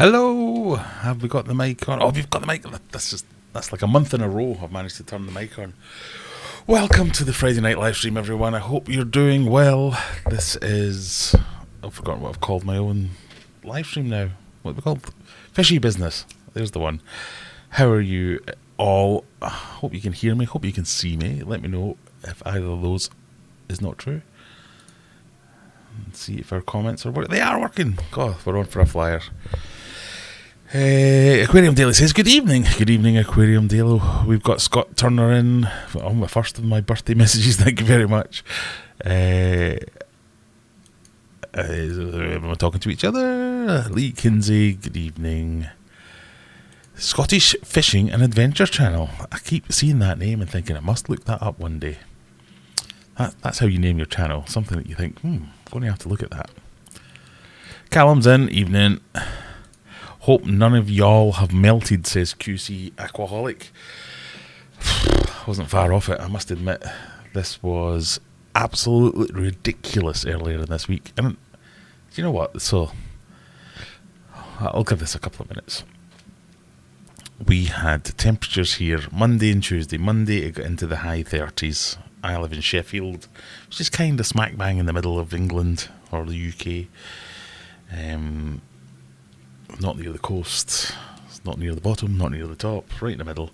Hello! Have we got the mic on? Oh, we've got the mic on. That's like a month in a row I've managed to turn the mic on. Welcome to the Friday night live stream, everyone. I hope you're doing well. This is... I've forgotten what I've called my own live stream now. What have we called? Fishy Business. There's the one. How are you all? Hope you can hear me. Hope you can see me. Let me know if either of those is not true. Let's see if our comments are working. They are working. God, we're on for a flyer. Aquarium Daily says, good evening. Good evening, Aquarium Daily. We've got Scott Turner in on the first of my birthday messages. Thank you very much. We're talking to each other. Lee Kinsey, good evening. Scottish Fishing and Adventure Channel. I keep seeing that name and thinking I must look that up one day. That's how you name your channel. Something that you think, I'm going to have to look at that. Callum's in, evening. Hope none of y'all have melted, says QC Aquaholic. Wasn't far off it, I must admit. This was absolutely ridiculous earlier in this week. And do you know what? So, I'll give this a couple of minutes. We had temperatures here Monday and Tuesday. Monday it got into the high 30s. I live in Sheffield, which is kind of smack bang in the middle of England or the UK. Not near the coast, it's not near the bottom, not near the top, right in the middle.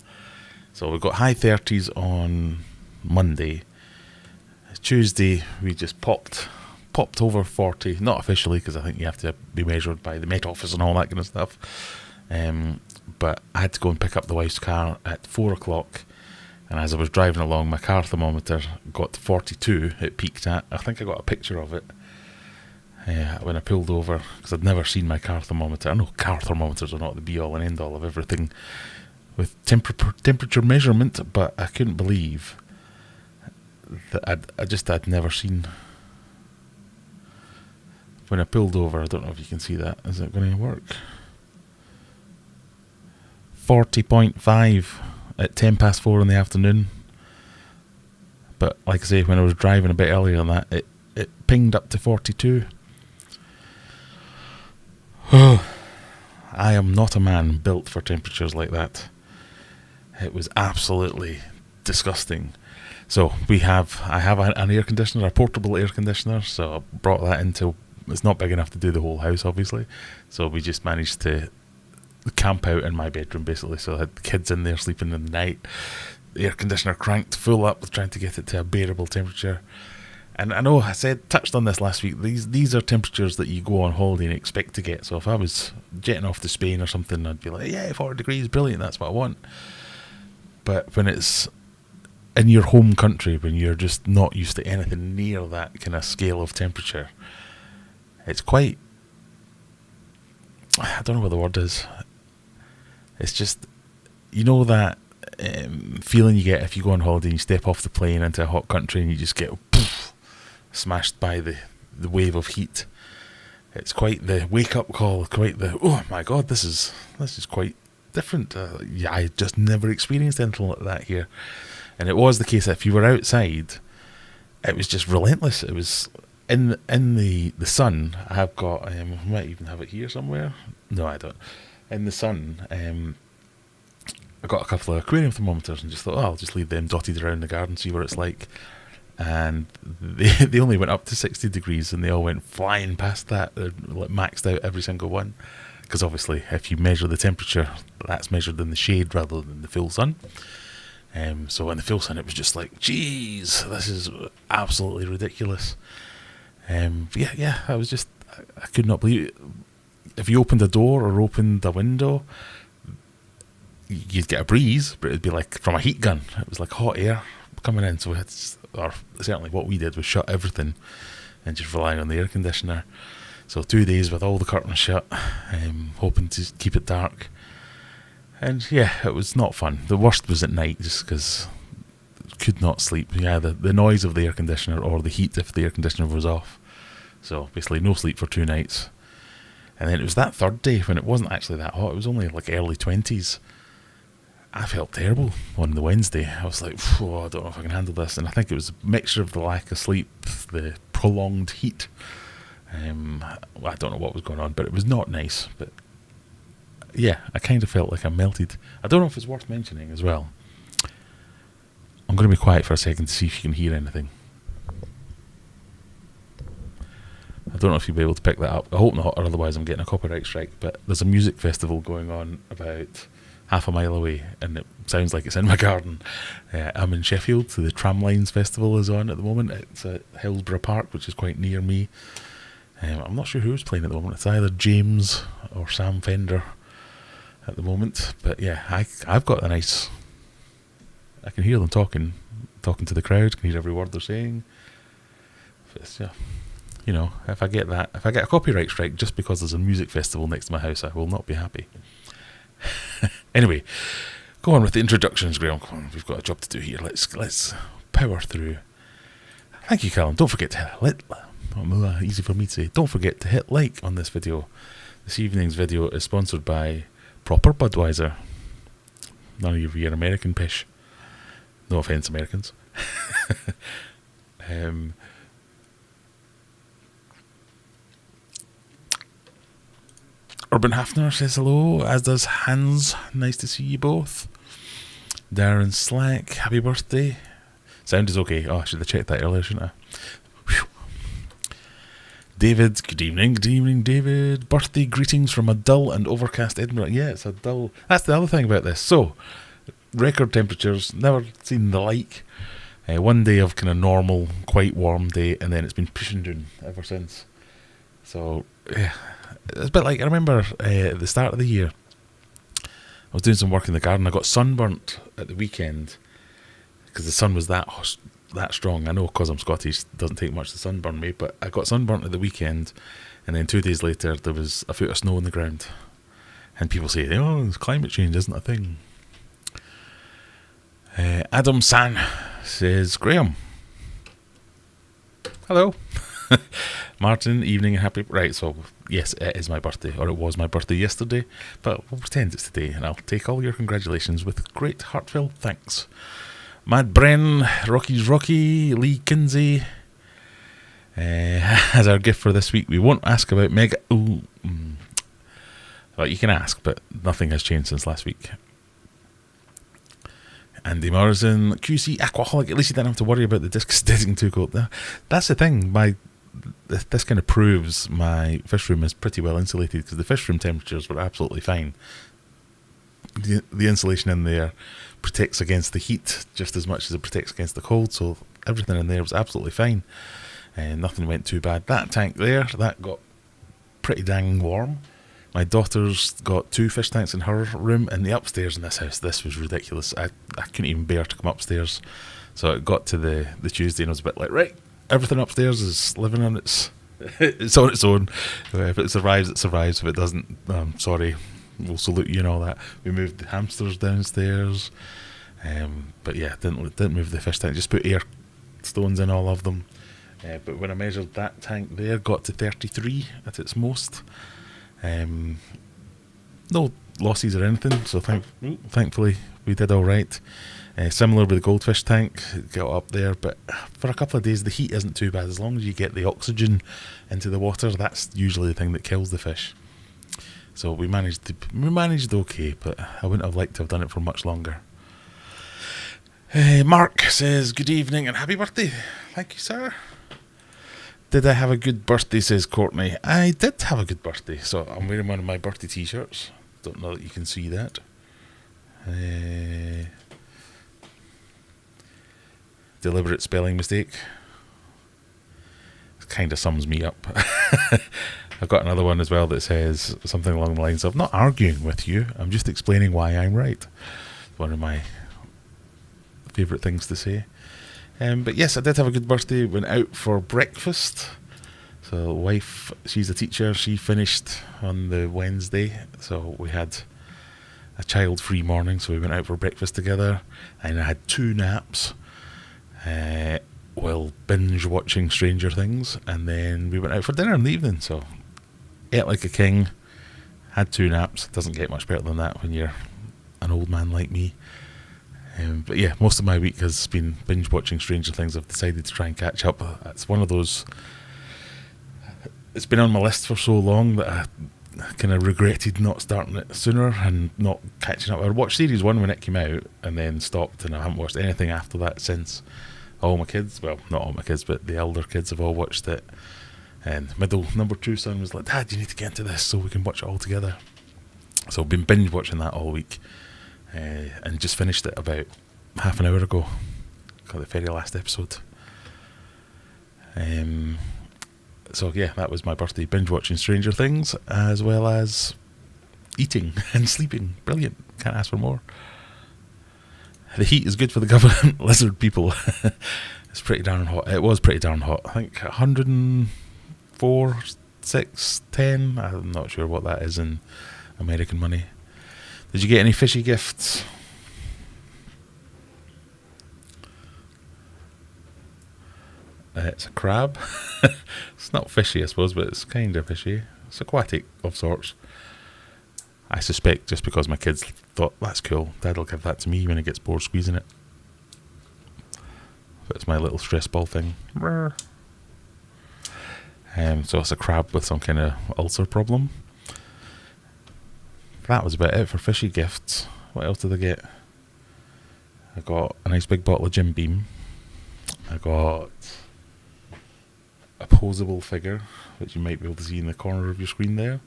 So we've got high 30s on Monday. Tuesday we just popped over 40, not officially because I think you have to be measured by the Met Office and all that kind of stuff. But I had to go and pick up the wife's car at 4 o'clock, and as I was driving along, my car thermometer got to 42, it peaked at. I think I got a picture of it. When I pulled over, because I'd never seen my car thermometer. I know car thermometers are not the be-all and end-all of everything with temperature measurement, but I couldn't believe that I'd never seen. When I pulled over, I don't know if you can see that. Is it going to work? 40.5 at 10 past 4 in the afternoon. But like I say, when I was driving a bit earlier than that, it pinged up to 42. I am not a man built for temperatures like that. It was absolutely disgusting. So I have an air conditioner, a portable air conditioner, so I brought that into, it's not big enough to do the whole house obviously, so we just managed to camp out in my bedroom basically. So I had the kids in there sleeping in the night, the air conditioner cranked full up, trying to get it to a bearable temperature. And I know I touched on this last week, these are temperatures that you go on holiday and expect to get. So if I was jetting off to Spain or something, I'd be like, yeah, 40 degrees, brilliant, that's what I want. But when it's in your home country, when you're just not used to anything near that kind of scale of temperature, it's quite, I don't know what the word is. It's just, you know that feeling you get if you go on holiday and you step off the plane into a hot country and you just get smashed by the wave of heat. It's quite the wake up call, quite the, oh my god, this is quite different. I just never experienced anything like that here. And it was the case that if you were outside, it was just relentless. It was in the sun. I have got, I might even have it here somewhere. No, I don't. In the sun, I got a couple of aquarium thermometers and just thought, I'll just leave them dotted around the garden, see what it's like. And they only went up to 60 degrees and they all went flying past that. They're maxed out every single one. Because obviously if you measure the temperature, that's measured in the shade rather than the full sun. So in the full sun it was just like, geez, this is absolutely ridiculous. Yeah, I was just, I could not believe it. If you opened a door or opened a window, you'd get a breeze, but it'd be like from a heat gun. It was like hot air coming in, so or certainly what we did was shut everything and just rely on the air conditioner. So 2 days with all the curtains shut, hoping to keep it dark. And yeah, it was not fun. The worst was at night, just because could not sleep. Yeah, the noise of the air conditioner or the heat if the air conditioner was off. So basically no sleep for 2 nights. And then it was that third day when it wasn't actually that hot. It was only like early 20s. I felt terrible on the Wednesday. I was like, I don't know if I can handle this. And I think it was a mixture of the lack of sleep, the prolonged heat. I don't know what was going on, but it was not nice. But yeah, I kind of felt like I melted. I don't know if it's worth mentioning as well. I'm going to be quiet for a second to see if you can hear anything. I don't know if you'll be able to pick that up. I hope not, or otherwise I'm getting a copyright strike. But there's a music festival going on about half a mile away, and it sounds like it's in my garden. I'm in Sheffield, so the Tramlines Festival is on at the moment. It's at Hillsborough Park, which is quite near me. I'm not sure who's playing at the moment. It's either James or Sam Fender at the moment. But yeah, I've got a nice... I can hear them talking to the crowd, can hear every word they're saying. It's, yeah, you know, if I get a copyright strike just because there's a music festival next to my house, I will not be happy. Anyway, go on with the introductions, Graham. Come on, we've got a job to do here. Let's power through. Thank you, Callum. Don't forget to hit easy for me to say. Don't forget to hit like on this video. This evening's video is sponsored by Proper Budweiser. None of your American pish. No offence, Americans. Urban Hafner says hello, as does Hans. Nice to see you both. Darren Slack, happy birthday. Sound is okay. Oh, I should have checked that earlier, shouldn't I? Whew. David, good evening, David. Birthday greetings from a dull and overcast Edinburgh. Yeah, it's a dull... That's the other thing about this. So, record temperatures, never seen the like. One day of kind of normal, quite warm day, and then it's been pushing down ever since. So, yeah, it's a bit like, I remember at the start of the year, I was doing some work in the garden. I got sunburnt at the weekend because the sun was that strong. I know because I'm Scottish, it doesn't take much to sunburn me, but I got sunburnt at the weekend, and then 2 days later there was a foot of snow on the ground. And people say, oh, climate change isn't a thing. Adam San says, Graham. Hello. Martin, evening and happy... Right, so, yes, it is my birthday, or it was my birthday yesterday, but we'll pretend it's today, and I'll take all your congratulations with great heartfelt thanks. Mad Bren, Rocky's Rocky, Lee Kinsey. As our gift for this week, we won't ask about Mega... Well, you can ask, but nothing has changed since last week. Andy Morrison, QC Aquaholic. At least you didn't have to worry about the discus getting too cold. That's the thing. This kind of proves my fish room is pretty well insulated, because the fish room temperatures were absolutely fine. The insulation in there protects against the heat just as much as it protects against the cold, so everything in there was absolutely fine, and nothing went too bad. That tank there, that got pretty dang warm. My daughter's got 2 fish tanks in her room, and the upstairs in this house, this was ridiculous. I couldn't even bear to come upstairs. So it got to the Tuesday, and I was a bit like, right, everything upstairs is living on it's on its own. If it survives, it survives. If it doesn't, sorry, we'll salute you and all that. We moved the hamsters downstairs, but yeah, didn't move the fish tank. Just put air stones in all of them. But when I measured that tank there, got to 33 at its most. No losses or anything, so thankfully we did all right. Similar with the goldfish tank, it got up there, but for a couple of days the heat isn't too bad. As long as you get the oxygen into the water, that's usually the thing that kills the fish. So we managed okay, but I wouldn't have liked to have done it for much longer. Mark says, good evening and happy birthday. Thank you, sir. Did I have a good birthday, says Courtney. I did have a good birthday. So I'm wearing one of my birthday t-shirts. Don't know that you can see that. Deliberate spelling mistake. It kind of sums me up. I've got another one as well that says something along the lines of, not arguing with you, I'm just explaining why I'm right. One of my favourite things to say. But yes, I did have a good birthday. Went out for breakfast. So wife, she's a teacher. She finished on the Wednesday. So we had a child-free morning. So we went out for breakfast together. And I had 2 naps while binge watching Stranger Things. And then we went out for dinner in the evening. So ate like a king. Had 2 naps. Doesn't get much better than that when you're an old man like me. But yeah, most of my week has been binge watching Stranger Things. I've decided to try and catch up. It's one of those... It's been on my list for so long that kind of regretted not starting it sooner and not catching up. I watched series 1 when it came out and then stopped, and I haven't watched anything after that since. All my kids, well, not all my kids, but the elder kids have all watched it. And middle number 2 son was like, Dad, you need to get into this so we can watch it all together. So I've been binge watching that all week, and just finished it about half an hour ago. Got the very last episode. So yeah, that was my birthday, binge watching Stranger Things, as well as eating and sleeping. Brilliant, can't ask for more. The heat is good for the government lizard people. It's pretty darn hot. It was pretty darn hot. I think 104, 6, 10. I'm not sure what that is in American money. Did you get any fishy gifts? It's a crab. It's not fishy, I suppose, but it's kind of fishy. It's aquatic of sorts. I suspect just because my kids thought, that's cool, Dad'll give that to me when he gets bored squeezing it. But it's my little stress ball thing. So it's a crab with some kind of ulcer problem. That was about it for fishy gifts. What else did I get? I got a nice big bottle of Jim Beam. I got a posable figure, which you might be able to see in the corner of your screen there.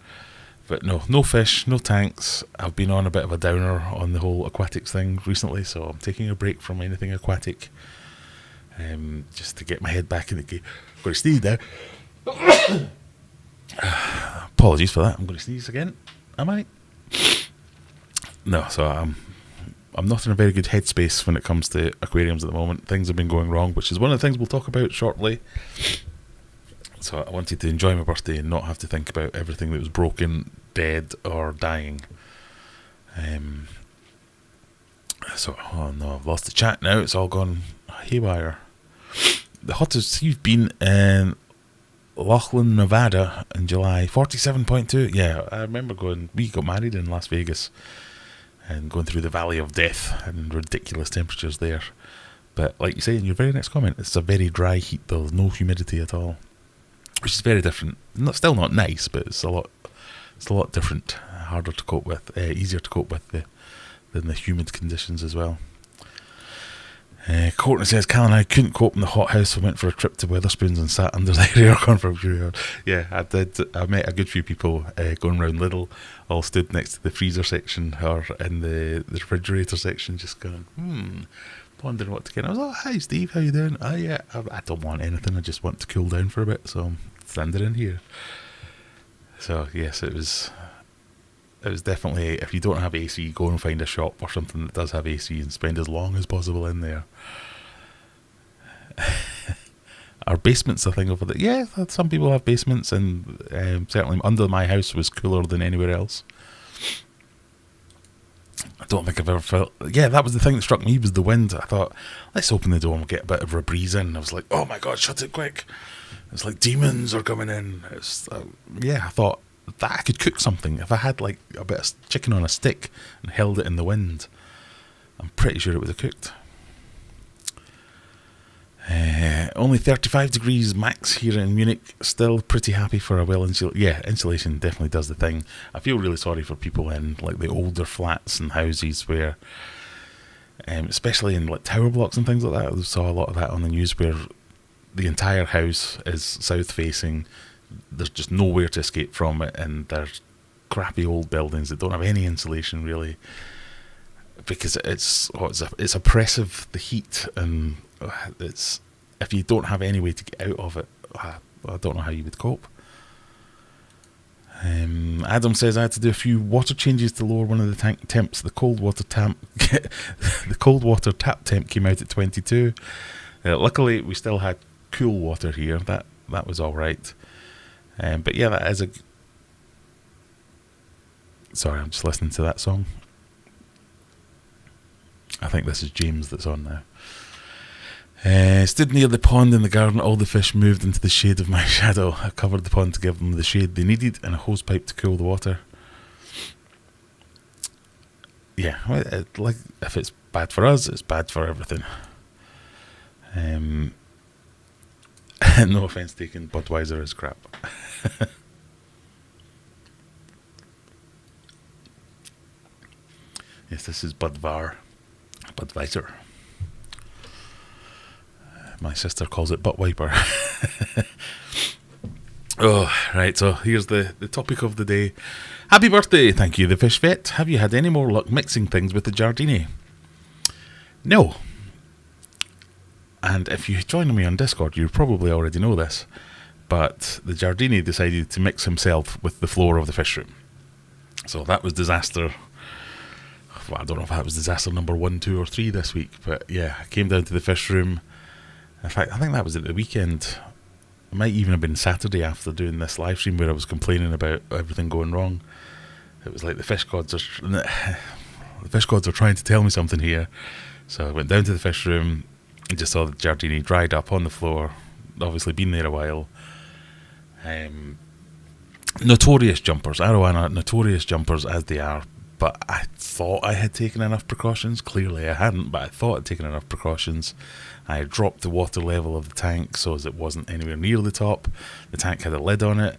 But no fish, no tanks. I've been on a bit of a downer on the whole aquatics thing recently, so I'm taking a break from anything aquatic, just to get my head back in the game. I'm going to sneeze now. Apologies for that. I'm going to sneeze again. Am I? No, so I'm not in a very good headspace when it comes to aquariums at the moment. Things have been going wrong, which is one of the things we'll talk about shortly. So I wanted to enjoy my birthday and not have to think about everything that was broken, dead, or dying. Oh no, I've lost the chat now. It's all gone haywire. The hottest you've been in Laughlin, Nevada in July, 47.2. Yeah, I remember we got married in Las Vegas and going through the Valley of Death and ridiculous temperatures there. But like you say in your very next comment, it's a very dry heat though, there's no humidity at all. Which is very different. Still not nice, but it's a lot different, harder to cope with, easier to cope with than the humid conditions as well. Courtney says, Cal and I couldn't cope in the hot house, so went for a trip to Weatherspoons and sat under the aircon for a few hours. Yeah, I did. I met a good few people going round Lidl, all stood next to the freezer section or in the refrigerator section, just going, wondering what to get. I was like, hi Steve, how you doing? Oh yeah, I don't want anything, I just want to cool down for a bit, so I'm standing in here. So yes, it was definitely, if you don't have AC, go and find a shop or something that does have AC and spend as long as possible in there. Our basement's a thing over there. Yeah, some people have basements, and certainly under my house was cooler than anywhere else. I don't think I've ever felt... Yeah, that was the thing that struck me, was the wind. I thought, let's open the door and get a bit of a breeze in. I was like, oh my God, shut it quick. It's like demons are coming in. I thought that I could cook something. If I had like a bit of chicken on a stick and held it in the wind, I'm pretty sure it would have cooked. Only 35 degrees max here in Munich. Still pretty happy for a well insulated. Yeah, insulation definitely does the thing. I feel really sorry for people in like the older flats and houses where, especially in like tower blocks and things like that. I saw a lot of that on the news where the entire house is south facing. There's just nowhere to escape from it, and there's crappy old buildings that don't have any insulation really, because it's oppressive, the heat, and it's, if you don't have any way to get out of it, I don't know how you would cope. Adam says, I had to do a few water changes to lower one of the tank temps. The cold water tap temp came out at 22. Luckily we still had cool water here. That was all right. But yeah, that is a... Sorry, I'm just listening to that song. I think this is James that's on now. Stood near the pond in the garden. All the fish moved into the shade of my shadow. I covered the pond to give them the shade they needed and a hose pipe to cool the water. Yeah, like if it's bad for us, it's bad for everything. No offence taken, Budweiser is crap. Yes, this is Budweiser. My sister calls it butt wiper. Oh, right, so here's the topic of the day. Happy birthday, thank you, the Fish Vet. Have you had any more luck mixing things with the Giardini? No. And if you join me on Discord, you probably already know this, but the Giardini decided to mix himself with the floor of the fish room. So that was disaster. Well, I don't know if that was disaster number 1, 2 or 3 this week, but yeah, I came down to the fish room. In fact, I think that was at the weekend. It might even have been Saturday after doing this live stream where I was complaining about everything going wrong. It was like the fish gods are trying to tell me something here. So I went down to the fish room and just saw the Giardini dried up on the floor. Obviously been there a while. Notorious jumpers, arowana, notorious jumpers as they are. But I thought I had taken enough precautions. Clearly I hadn't, but I thought I'd taken enough precautions. I had dropped the water level of the tank so as it wasn't anywhere near the top. The tank had a lid on it.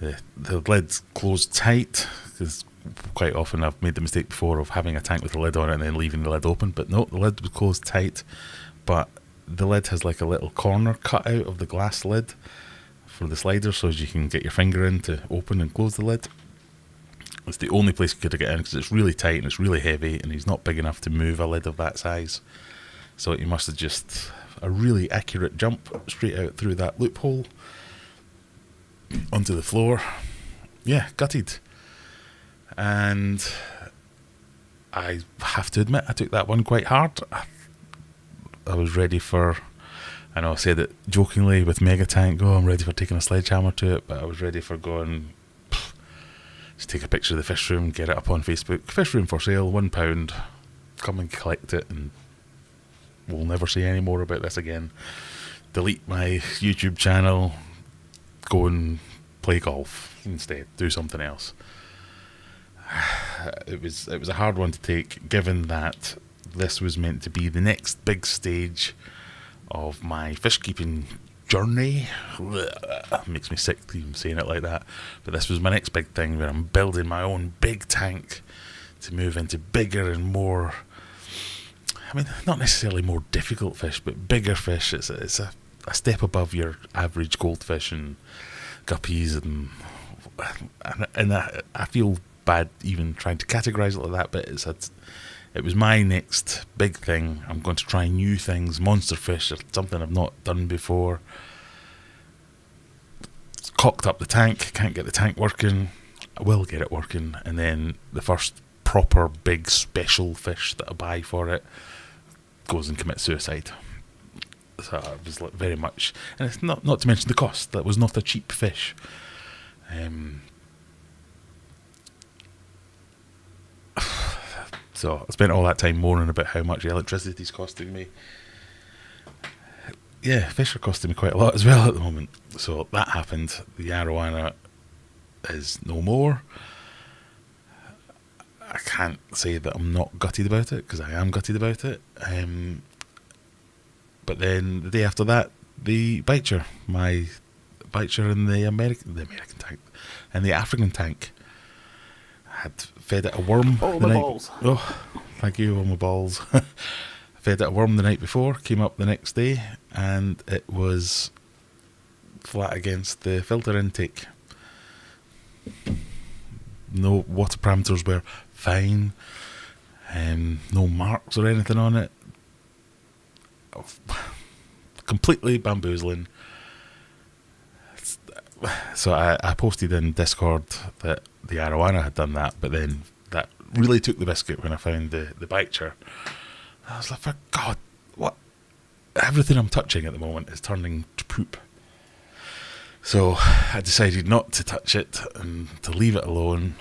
The lid's closed tight, because quite often I've made the mistake before of having a tank with a lid on it and then leaving the lid open. But no, the lid was closed tight. But the lid has like a little corner cut out of the glass lid for the slider so as you can get your finger in to open and close the lid. It's the only place you could get in because it's really tight and it's really heavy and he's not big enough to move a lid of that size. So you must have just a really accurate jump straight out through that loophole onto the floor. Yeah, gutted. And I have to admit, I took that one quite hard. I was ready for, I know I said it jokingly with Mega Tank, I'm ready for taking a sledgehammer to it, but I was ready for going, just take a picture of the fish room, get it up on Facebook. Fish room for sale, £1. Come and collect it and we'll never say any more about this again. Delete my YouTube channel, go and play golf instead, do something else. It was a hard one to take, given that this was meant to be the next big stage of my fish keeping journey. Makes me sick even saying it like that, but this was my next big thing where I'm building my own big tank to move into bigger and more, I mean, not necessarily more difficult fish, but bigger fish. It's a step above your average goldfish and guppies, and I feel bad even trying to categorise it like that, but it was my next big thing. I'm going to try new things, monster fish, or something I've not done before. Cocked up the tank, can't get the tank working. I will get it working, and then the first proper big special fish that I buy for it goes and commits suicide. So it was like very much, and it's not to mention the cost. That was not a cheap fish. So I spent all that time moaning about how much electricity is costing me. Yeah, fish are costing me quite a lot as well at the moment. So that happened. The arowana is no more. I can't say that I'm not gutted about it, because I am gutted about it. But then the day after that, the bicher, my bicher in the American tank, and the African tank, had fed it a worm. Oh, my balls. Oh, thank you, oh my balls. Fed it a worm the night before, came up the next day, and it was flat against the filter intake. No water parameters were fine, no marks or anything on it. Completely bamboozling. So I posted in Discord that the arowana had done that, but then that really took the biscuit when I found the bicher. I was like, for God, what? Everything I'm touching at the moment is turning to poop. So I decided not to touch it and to leave it alone.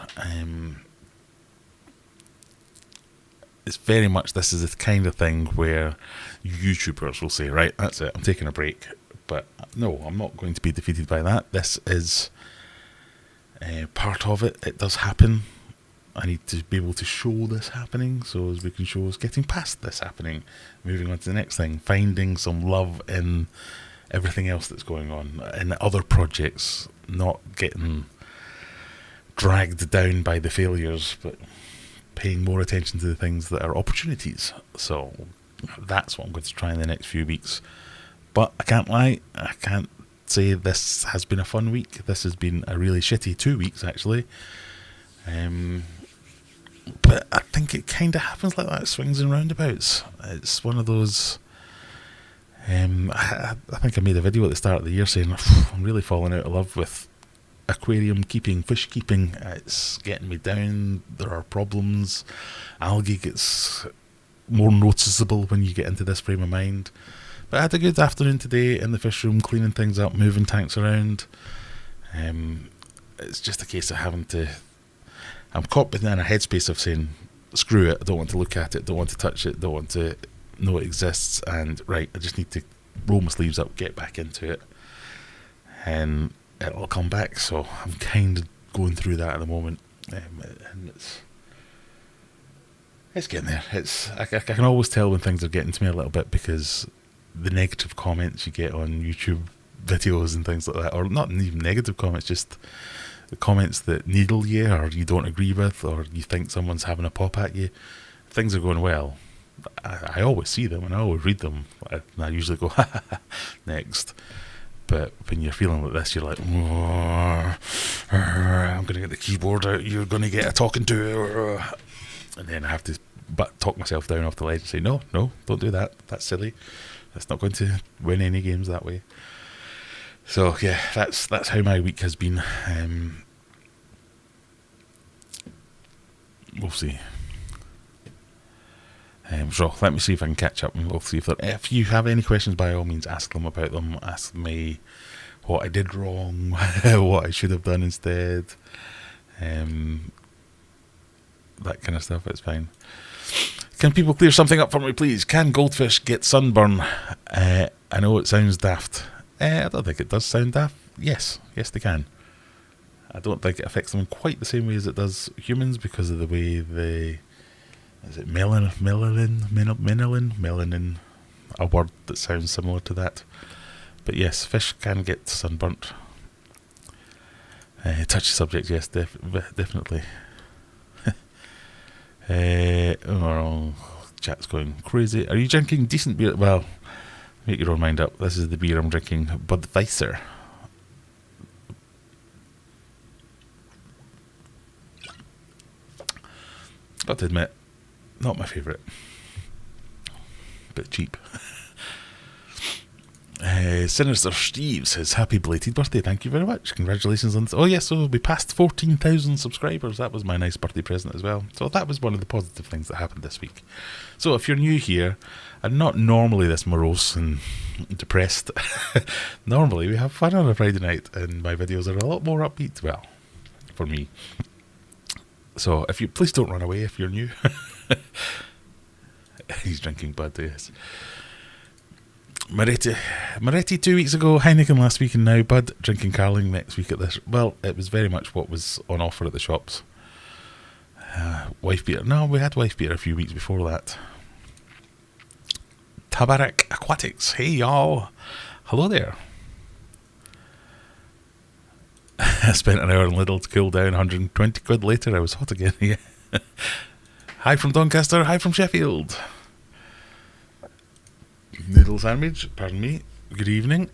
It's very much, this is the kind of thing where YouTubers will say, right, that's it, I'm taking a break. But no, I'm not going to be defeated by that. This is part of it. It does happen. I need to be able to show this happening, so as we can show us getting past this happening, moving on to the next thing, finding some love in everything else that's going on, in other projects, not getting dragged down by the failures, but paying more attention to the things that are opportunities. So that's what I'm going to try in the next few weeks. But I can't lie, I can't say this has been a fun week. This has been a really shitty 2 weeks, actually. But I think it kind of happens like that, swings and roundabouts. It's one of those... I think I made a video at the start of the year saying I'm really falling out of love with aquarium keeping, fish keeping. It's getting me down. There are problems. Algae gets more noticeable when you get into this frame of mind. But I had a good afternoon today in the fish room, cleaning things up, moving tanks around. It's just a case of having to... I'm caught within a headspace of saying, screw it, I don't want to look at it, don't want to touch it, don't want to know it exists, and right, I just need to roll my sleeves up, get back into it, and it'll come back. So I'm kind of going through that at the moment, and it's getting there. I can always tell when things are getting to me a little bit, because the negative comments you get on YouTube videos and things like that, or not even negative comments, just the comments that needle you or you don't agree with, or you think someone's having a pop at you. Things are going well. I always see them and I always read them, and I usually go next. But when you're feeling like this, you're like, I'm going to get the keyboard out, you're going to get a talking to, and then I have to talk myself down off the ledge and say, no, don't do that, that's silly, that's not going to win any games that way. So yeah, that's how my week has been. We'll see. So let me see if I can catch up, and we'll see if you have any questions, by all means ask them about them. Ask me what I did wrong, what I should have done instead, that kind of stuff. It's fine. Can people clear something up for me, please? Can goldfish get sunburn? I know it sounds daft. I don't think it does sound daft. Yes they can. I don't think it affects them quite the same way as it does humans, because of the way they... Is it melanin? A word that sounds similar to that. But yes, fish can get sunburnt. Touchy subject, yes, definitely. Chat's going crazy. Are you drinking decent beer? Well, make your own mind up. This is the beer I'm drinking, Budweiser. Got to admit, not my favourite. Bit cheap. Sinister Steve says, happy belated birthday, thank you very much, congratulations on oh yes, so we'll be past 14,000 subscribers. That was my nice birthday present as well. So that was one of the positive things that happened this week. So if you're new here, I'm not normally this morose and depressed. Normally we have fun on a Friday night, and my videos are a lot more upbeat, well, for me. So if you please don't run away if you're new. He's drinking Bud, yes. Moretti 2 weeks ago, Heineken last week, and now Bud. Drinking Carling next week at this. Well, it was very much what was on offer at the shops. Wife beer. No, we had wife beer a few weeks before that. Tabarak Aquatics. Hey y'all. Hello there. I spent an hour in Lidl to cool down. 120 quid later, I was hot again. Yeah. Hi from Doncaster. Hi from Sheffield. Noodle sandwich, pardon me. Good evening.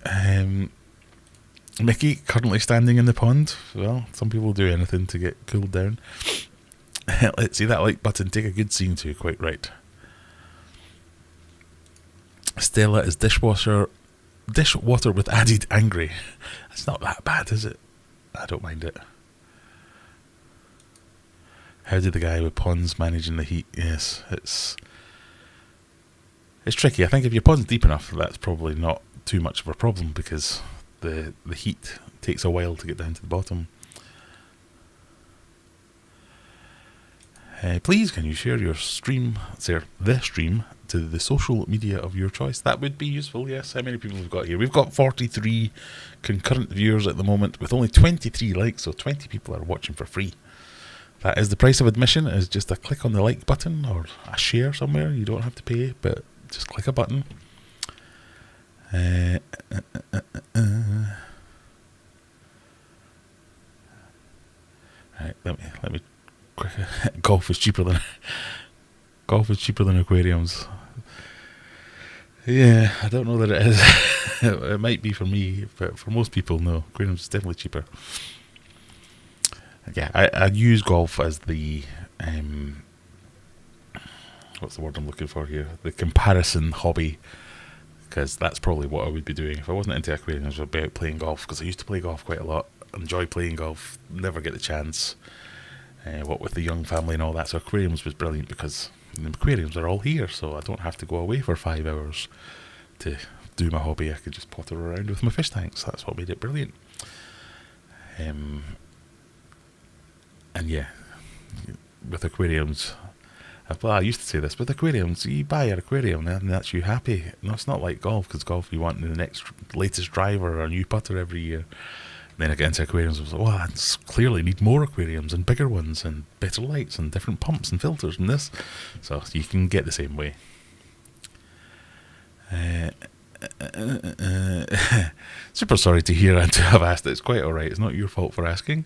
Mickey currently standing in the pond. Well, some people do anything to get cooled down. Let's see that like button. Take a good scene too. Quite right. Stella is dishwater with added angry. It's not that bad, is it? I don't mind it. How did the guy with ponds managing the heat? Yes, it's tricky. I think if your pond's deep enough, that's probably not too much of a problem, because the heat takes a while to get down to the bottom. Please, can you share your stream, the stream, to the social media of your choice? That would be useful, yes. How many people have we got here? We've got 43 concurrent viewers at the moment, with only 23 likes, so 20 people are watching for free. That is the price of admission, is just a click on the like button, or a share somewhere. You don't have to pay, but just click a button. Right, let me golf is cheaper than aquariums. Yeah, I don't know that it is. It might be for me, but for most people, no. Aquariums is definitely cheaper. Yeah, I use golf as the what's the word I'm looking for here? The comparison hobby, because that's probably what I would be doing if I wasn't into aquariums. I'd be out playing golf, because I used to play golf quite a lot. Enjoy playing golf, never get the chance. What with the young family and all that, so aquariums was brilliant because the aquariums are all here, so I don't have to go away for 5 hours to do my hobby. I could just potter around with my fish tanks. That's what made it brilliant. And yeah, with aquariums, well, I used to say this, with aquariums, you buy an aquarium and that's you happy. No, it's not like golf, because golf you want the next latest driver or a new putter every year. Then I get into aquariums and I was like, well, I clearly need more aquariums and bigger ones and better lights and different pumps and filters and this. So you can get the same way. Super sorry to hear and to have asked it. It's quite alright. It's not your fault for asking.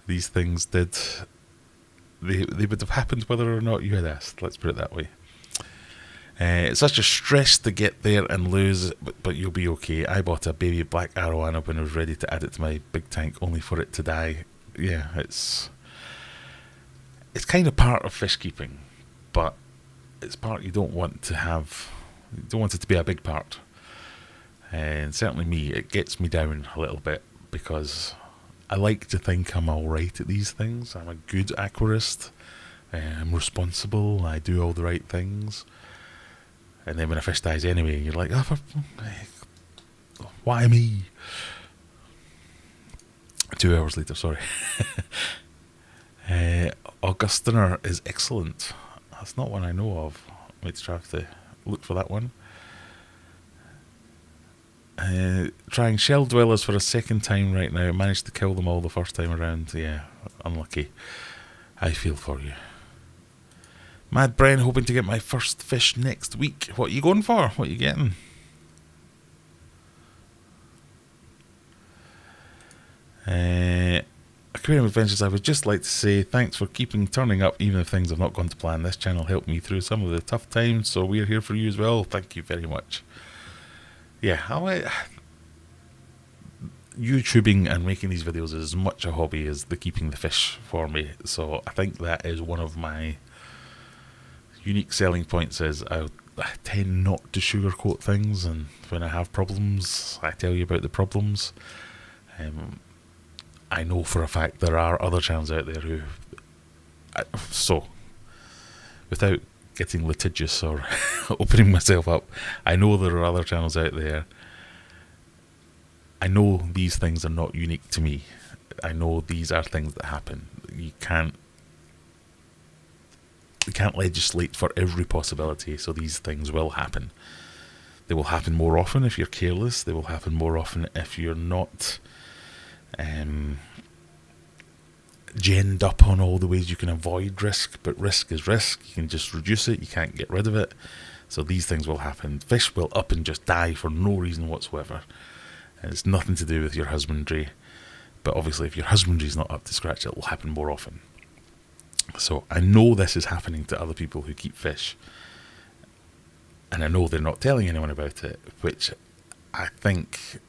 These things they would have happened whether or not you had asked. Let's put it that way. It's such a stress to get there and lose, but you'll be okay. I bought a baby black arowana when I was ready to add it to my big tank, only for it to die. Yeah, it's kind of part of fish keeping, but it's part you don't want to have. You don't want it to be a big part. And certainly me, it gets me down a little bit, because I like to think I'm alright at these things. I'm a good aquarist. I'm responsible. I do all the right things. And then when a fish dies anyway, you're like, oh, why me? 2 hours later, sorry. Augustiner is excellent. That's not one I know of. Might have to look for that one. Trying shell dwellers for a second time right now. Managed to kill them all the first time around. Yeah, unlucky. I feel for you. Mad Bren, hoping to get my first fish next week. What are you going for? What are you getting? Aquarium Adventures, I would just like to say thanks for turning up even if things have not gone to plan. This channel helped me through some of the tough times, so we're here for you as well. Thank you very much. Yeah, YouTubing and making these videos is as much a hobby as the keeping the fish for me. So I think that is one of my unique selling points. Is I tend not to sugarcoat things, and when I have problems, I tell you about the problems. I know for a fact there are other channels out there who... So, without getting litigious or opening myself up, I know there are other channels out there. I know these things are not unique to me. I know these are things that happen. You can't legislate for every possibility, so these things will happen. They will happen more often if you're careless. They will happen more often if you're not genned up on all the ways you can avoid risk. But risk is risk. You can just reduce it. You can't get rid of it. So these things will happen. Fish will up and just die for no reason whatsoever. And it's nothing to do with your husbandry. But obviously if your husbandry is not up to scratch, it will happen more often. So I know this is happening to other people who keep fish, and I know they're not telling anyone about it, which I think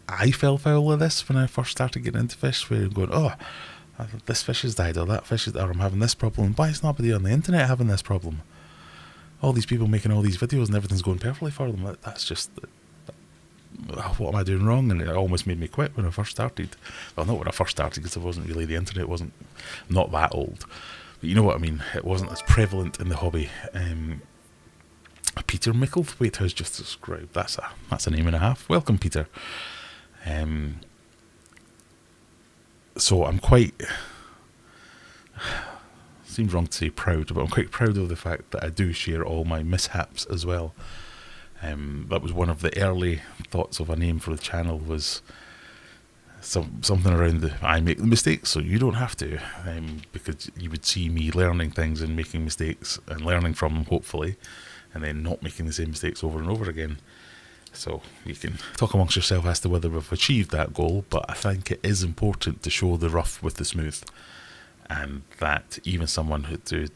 I fell foul of this when I first started getting into fish, where I'm going, oh, this fish has died, or that fish has, or I'm having this problem. Why is nobody on the internet having this problem? All these people making all these videos and everything's going perfectly for them. That's just, what am I doing wrong? And it almost made me quit when I first started. Well, not when I first started, because it wasn't really, the internet wasn't not that old. But you know what I mean, it wasn't as prevalent in the hobby. Peter Micklethwaite has just described. That's a name and a half. Welcome, Peter. So I'm quite... Seems wrong to say proud, but I'm quite proud of the fact that I do share all my mishaps as well. That was one of the early thoughts of a name for the channel, was something around I make the mistakes so you don't have to, because you would see me learning things and making mistakes and learning from them, hopefully, and then not making the same mistakes over and over again. So you can talk amongst yourself as to whether we've achieved that goal, but I think it is important to show the rough with the smooth. and that even someone who do,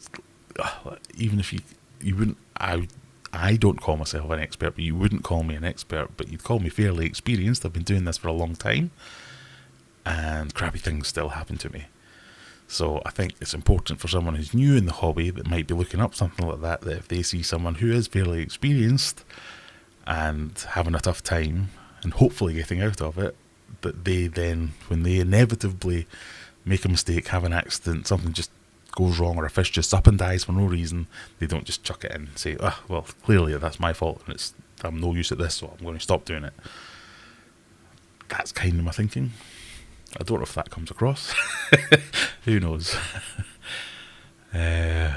even if you wouldn't, I don't call myself an expert, but you wouldn't call me an expert, but you'd call me fairly experienced. I've been doing this for a long time, and crappy things still happen to me. So I think it's important for someone who's new in the hobby that might be looking up something like that if they see someone who is fairly experienced and having a tough time and hopefully getting out of it, that they then, when they inevitably make a mistake, have an accident, something just goes wrong, or a fish just up and dies for no reason, they don't just chuck it in and say, well, clearly that's my fault and I'm no use at this, so I'm going to stop doing it. That's kind of my thinking. I don't know if that comes across. Who knows? The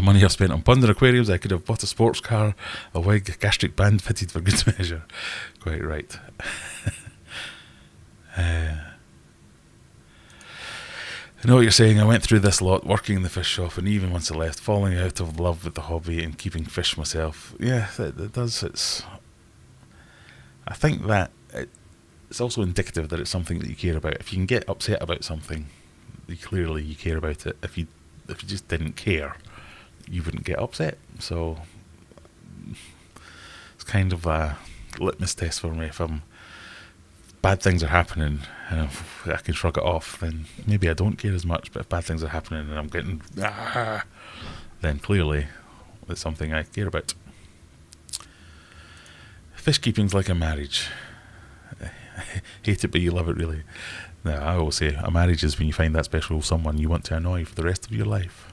money I've spent on ponder aquariums, I could have bought a sports car, a wig, a gastric band fitted for good measure. Quite right. I know what you're saying. I went through this lot working in the fish shop, and even once I left, falling out of love with the hobby and keeping fish myself. Yeah, it does. I think that it's also indicative that it's something that you care about. If you can get upset about something, clearly you care about it. If you just didn't care, you wouldn't get upset. So it's kind of a litmus test for me. If bad things are happening and I can shrug it off, then maybe I don't care as much. But if bad things are happening and I'm getting then clearly it's something I care about. Fish keeping's like a marriage. Hate it, but you love it, really. No, I always say a marriage is when you find that special someone you want to annoy for the rest of your life.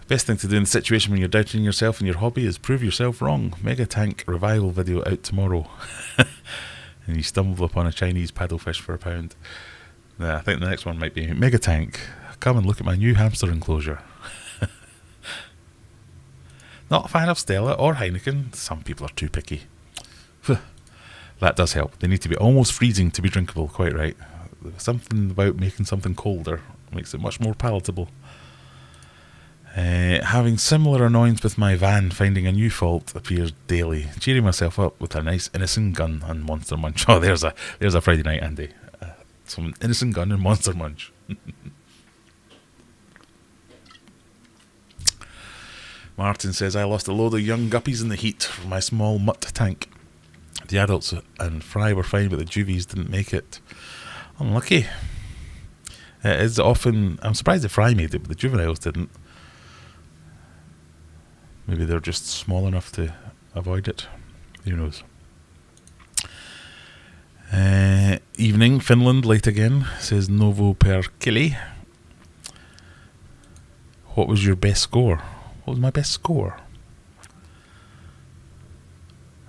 The best thing to do in the situation when you're doubting yourself and your hobby is prove yourself wrong. Mega Tank revival video out tomorrow. And you stumble upon a Chinese paddlefish for £1. I think the next one might be Mega Tank, come and look at my new hamster enclosure. Not a fan of Stella or Heineken. Some people are too picky. That does help. They need to be almost freezing to be drinkable, quite right. Something about making something colder makes it much more palatable. Having similar annoyance with my van, finding a new fault appears daily. Cheering myself up with a nice innocent gun and Monster Munch. Oh, there's a Friday night, Andy. Some innocent gun and Monster Munch. Martin says, I lost a load of young guppies in the heat from my small mutt tank. The adults and fry were fine, but the juvies didn't make it. Unlucky. It is often... I'm surprised the fry made it, but the juveniles didn't. Maybe they're just small enough to avoid it. Who knows? Evening, Finland, late again, says Novo per Kili. What was your best score? What was my best score?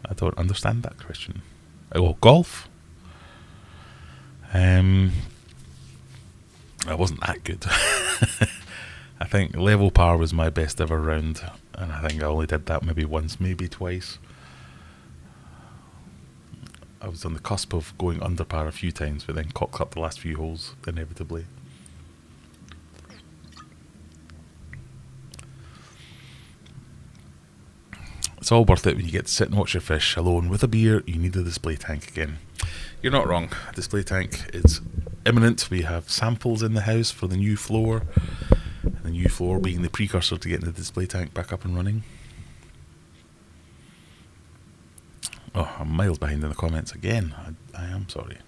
I don't understand that question. Oh, golf? I wasn't that good. I think level par was my best ever round, and I think I only did that maybe once, maybe twice. I was on the cusp of going under par a few times, but then cocked up the last few holes, inevitably. It's all worth it when you get to sit and watch your fish alone with a beer. You need a display tank again. You're not wrong. A display tank is imminent. We have samples in the house for the new floor. And the new floor being the precursor to getting the display tank back up and running. Oh, I'm miles behind in the comments again. I am sorry.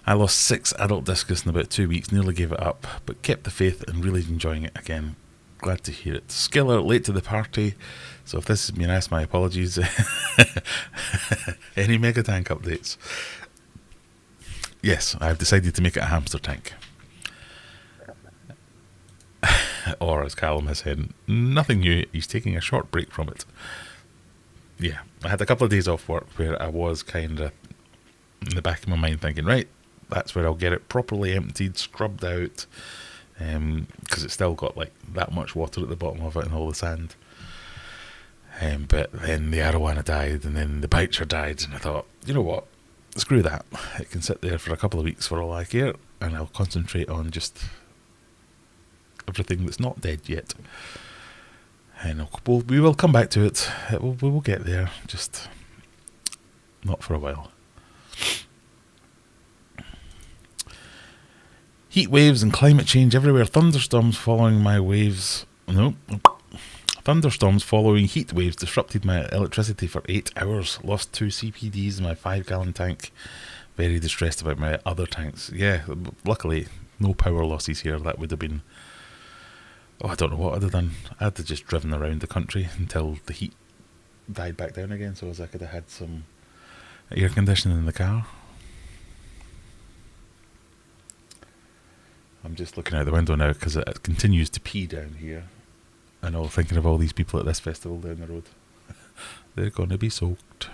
I lost 6 adult discus in about 2 weeks. Nearly gave it up, but kept the faith and really enjoying it again. Glad to hear it. Skiller, late to the party. So if this has been asked, my apologies. Any Mega Tank updates? Yes, I've decided to make it a hamster tank. Or, as Callum has said, nothing new. He's taking a short break from it. Yeah, I had a couple of days off work where I was kind of in the back of my mind thinking, right, that's where I'll get it properly emptied, scrubbed out, because it's still got like that much water at the bottom of it and all the sand. But then the arowana died, and then the bicher died, and I thought, you know what, screw that. It can sit there for a couple of weeks for all I care, and I'll concentrate on just everything that's not dead yet. And we will come back to it. We will get there, just not for a while. Heat waves and climate change everywhere. Thunderstorms following my waves. No. Thunderstorms following heat waves disrupted my electricity for 8 hours. Lost 2 CPDs in my 5-gallon tank. Very distressed about my other tanks. Yeah, luckily, no power losses here. That would have been... Oh, I don't know what I'd have done. I'd have just driven around the country until the heat died back down again, so as I could have had some air conditioning in the car. I'm just looking out the window now because it continues to pee down here. I know, thinking of all these people at this festival down the road. They're going to be soaked.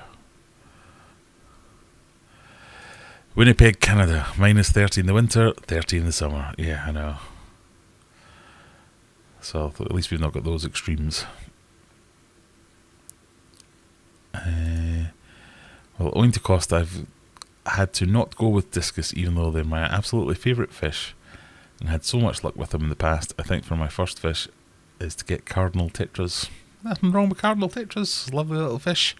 Winnipeg, Canada. Minus 30 in the winter, 30 in the summer. Yeah, I know. So at least we've not got those extremes. Well, owing to cost, I've had to not go with discus, even though they're my absolutely favourite fish, and had so much luck with them in the past. I think for my first fish is to get Cardinal Tetras. Nothing wrong with Cardinal Tetras. Lovely little fish.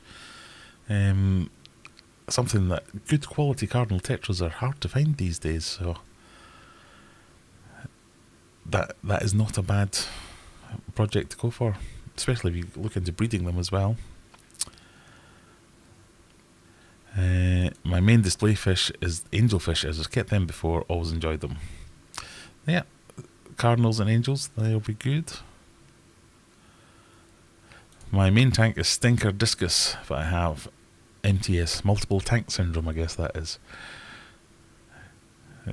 Something that good quality Cardinal Tetras are hard to find these days, so that is not a bad project to go for, especially if you look into breeding them as well. My main display fish is angelfish, as I've kept them before, always enjoyed them. Yeah, cardinals and angels, they'll be good. My main tank is stinker discus, but I have MTS, multiple tank syndrome, I guess that is.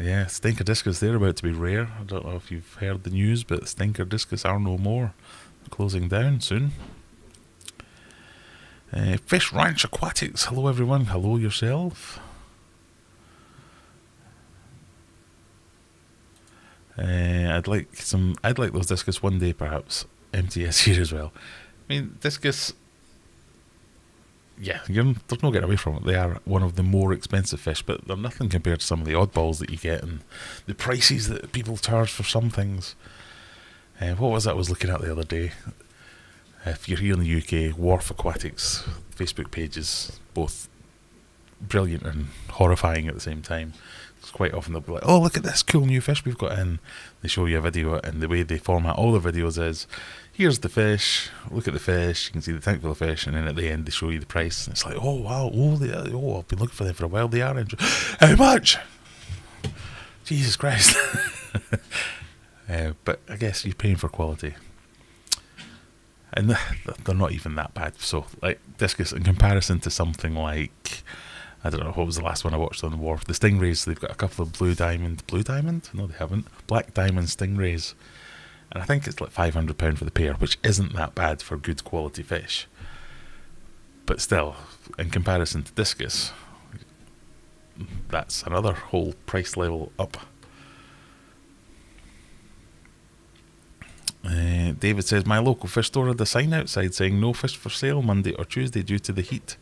Yeah, stinker discus, they're about to be rare. I don't know if you've heard the news, but stinker discus are no more. Closing down soon. Fish Ranch Aquatics. Hello everyone. Hello yourself. I'd like those discus one day, perhaps. MTS here as well. I mean, discus. Yeah, there's no getting away from it. They are one of the more expensive fish, but they're nothing compared to some of the oddballs that you get and the prices that people charge for some things. What was that I was looking at the other day? If you're here in the UK, Wharf Aquatics Facebook pages, both brilliant and horrifying at the same time. It's quite often they'll be like, oh, look at this cool new fish we've got in. They show you a video, and the way they format all the videos is, here's the fish, look at the fish, you can see the tank full of fish, and then at the end they show you the price, and it's like, oh wow, I've been looking for them for a while, they are how much? Jesus Christ. But I guess you're paying for quality. And they're not even that bad. So, like, discus, in comparison to something like, I don't know, what was the last one I watched on the wharf? The stingrays, they've got a couple of blue diamond? No, they haven't. Black diamond stingrays. And I think it's like £500 for the pair, which isn't that bad for good quality fish. But still, in comparison to discus, that's another whole price level up. David says, my local fish store had a sign outside saying no fish for sale Monday or Tuesday due to the heat.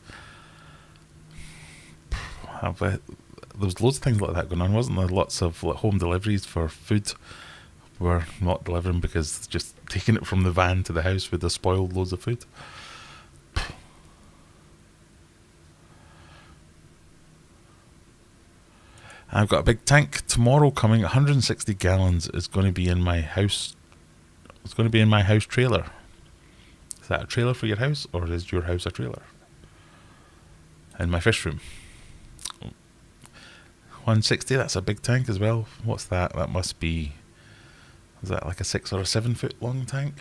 There was loads of things like that going on, wasn't there? Lots of home deliveries for food were not delivering because just taking it from the van to the house would have spoiled loads of food. I've got a big tank tomorrow coming, 160 gallons. It's going to be in my house. It's going to be in my house trailer. Is that a trailer for your house, or is your house a trailer? In my fish room. 160, that's a big tank as well. What's that? That must be... Is that like a 6 or a 7 foot long tank?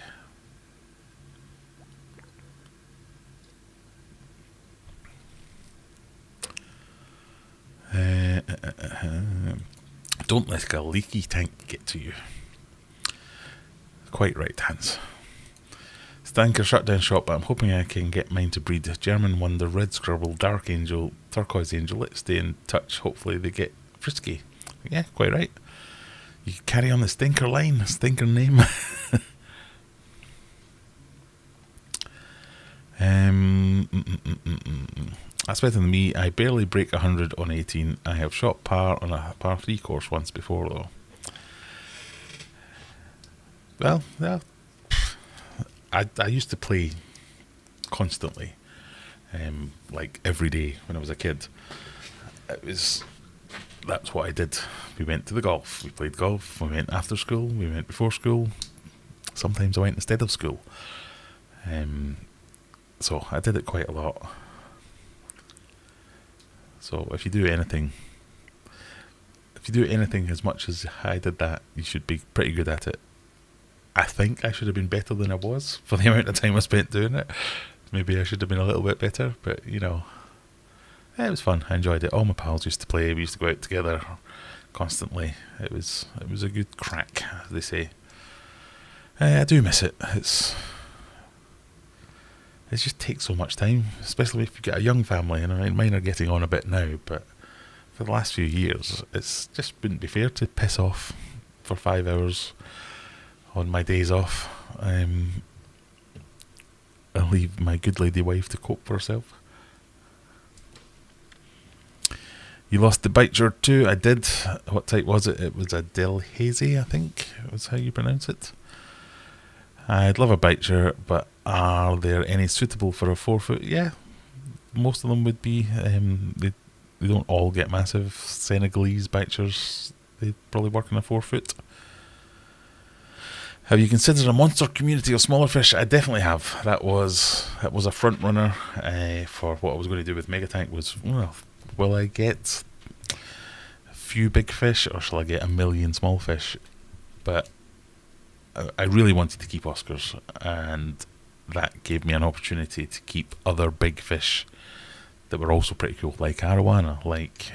Don't let a leaky tank get to you. Quite right, Hans. Stanker shut down shop, but I'm hoping I can get mine to breed. German Wonder, Red Scrabble, Dark Angel, Turquoise Angel. Let's stay in touch. Hopefully they get frisky. Yeah, quite right. You can carry on the stinker line, stinker name. That's better than me. I barely break 100 on 18. I have shot par on a par 3 course once before, though. Well, yeah. I used to play constantly, like every day when I was a kid. It was that's what I did. We went to the golf, we played golf, we went after school, we went before school, sometimes I went instead of school. So I did it quite a lot. So if you do anything as much as I did that, you should be pretty good at it. I think I should have been better than I was for the amount of time I spent doing it. Maybe I should have been a little bit better, but you know, it was fun. I enjoyed it. All my pals used to play. We used to go out together constantly. It was a good crack, as they say. I do miss it. It just takes so much time, especially if you get a young family. And I mean, mine are getting on a bit now, but for the last few years, it's just wouldn't be fair to piss off for 5 hours on my days off. And leave my good lady wife to cope for herself. You lost the bicher too. I did. What type was it? It was a Delhazy, I think was how you pronounce it. I'd love a bicher, but are there any suitable for a 4 foot? Yeah, most of them would be. They don't all get massive. Senegalese bichers, they probably work in a 4 foot. Have you considered a monster community of smaller fish? I definitely have. That was a front runner for what I was going to do with Megatank. Was, well, will I get a few big fish or shall I get a million small fish? But I really wanted to keep Oscars, and that gave me an opportunity to keep other big fish that were also pretty cool, like arowana, like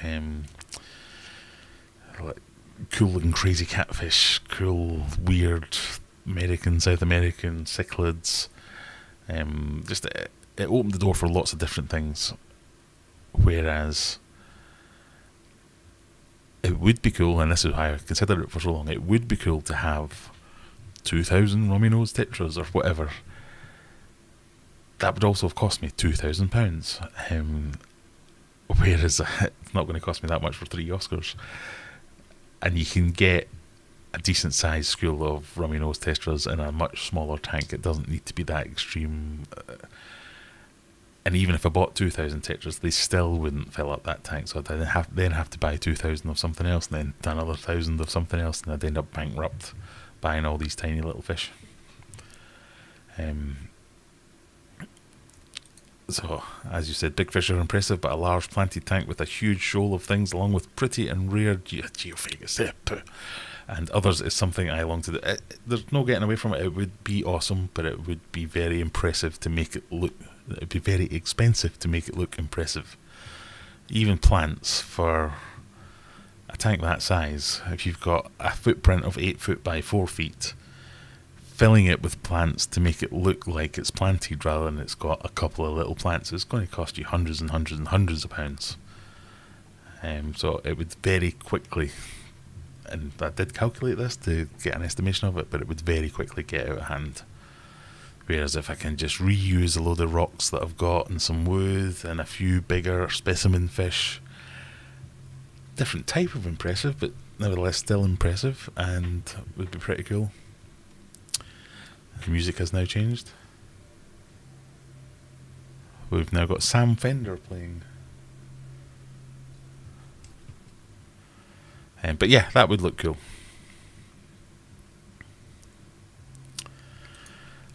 cool and crazy catfish, cool, weird South American cichlids. Just it opened the door for lots of different things. Whereas it would be cool, and this is why I considered it for so long, it would be cool to have 2,000 rummy-nosed tetras or whatever. That would also have cost me £2,000. Whereas it's not going to cost me that much for 3 Oscars. And you can get a decent sized school of rummy-nosed tetras in a much smaller tank. It doesn't need to be that extreme. And even if I bought 2,000 tetras, they still wouldn't fill up that tank. So I'd then have to buy 2,000 of something else, and then another 1,000 of something else, and I'd end up bankrupt buying all these tiny little fish. So, as you said, big fish are impressive, but a large planted tank with a huge shoal of things, along with pretty and rare geophagus and others, is something I long to do. There's no getting away from it. It would be awesome, but it would be very impressive to make it look. It would be very expensive to make it look impressive. Even plants for a tank that size, if you've got a footprint of 8 foot by 4 feet, filling it with plants to make it look like it's planted rather than it's got a couple of little plants, it's going to cost you hundreds and hundreds and hundreds of pounds. So it would very quickly, and I did calculate this to get an estimation of it, but it would very quickly get out of hand. Whereas if I can just reuse a load of rocks that I've got and some wood and a few bigger specimen fish, different type of impressive, but nevertheless still impressive, and would be pretty cool. The music has now changed. We've now got Sam Fender playing. But yeah, that would look cool.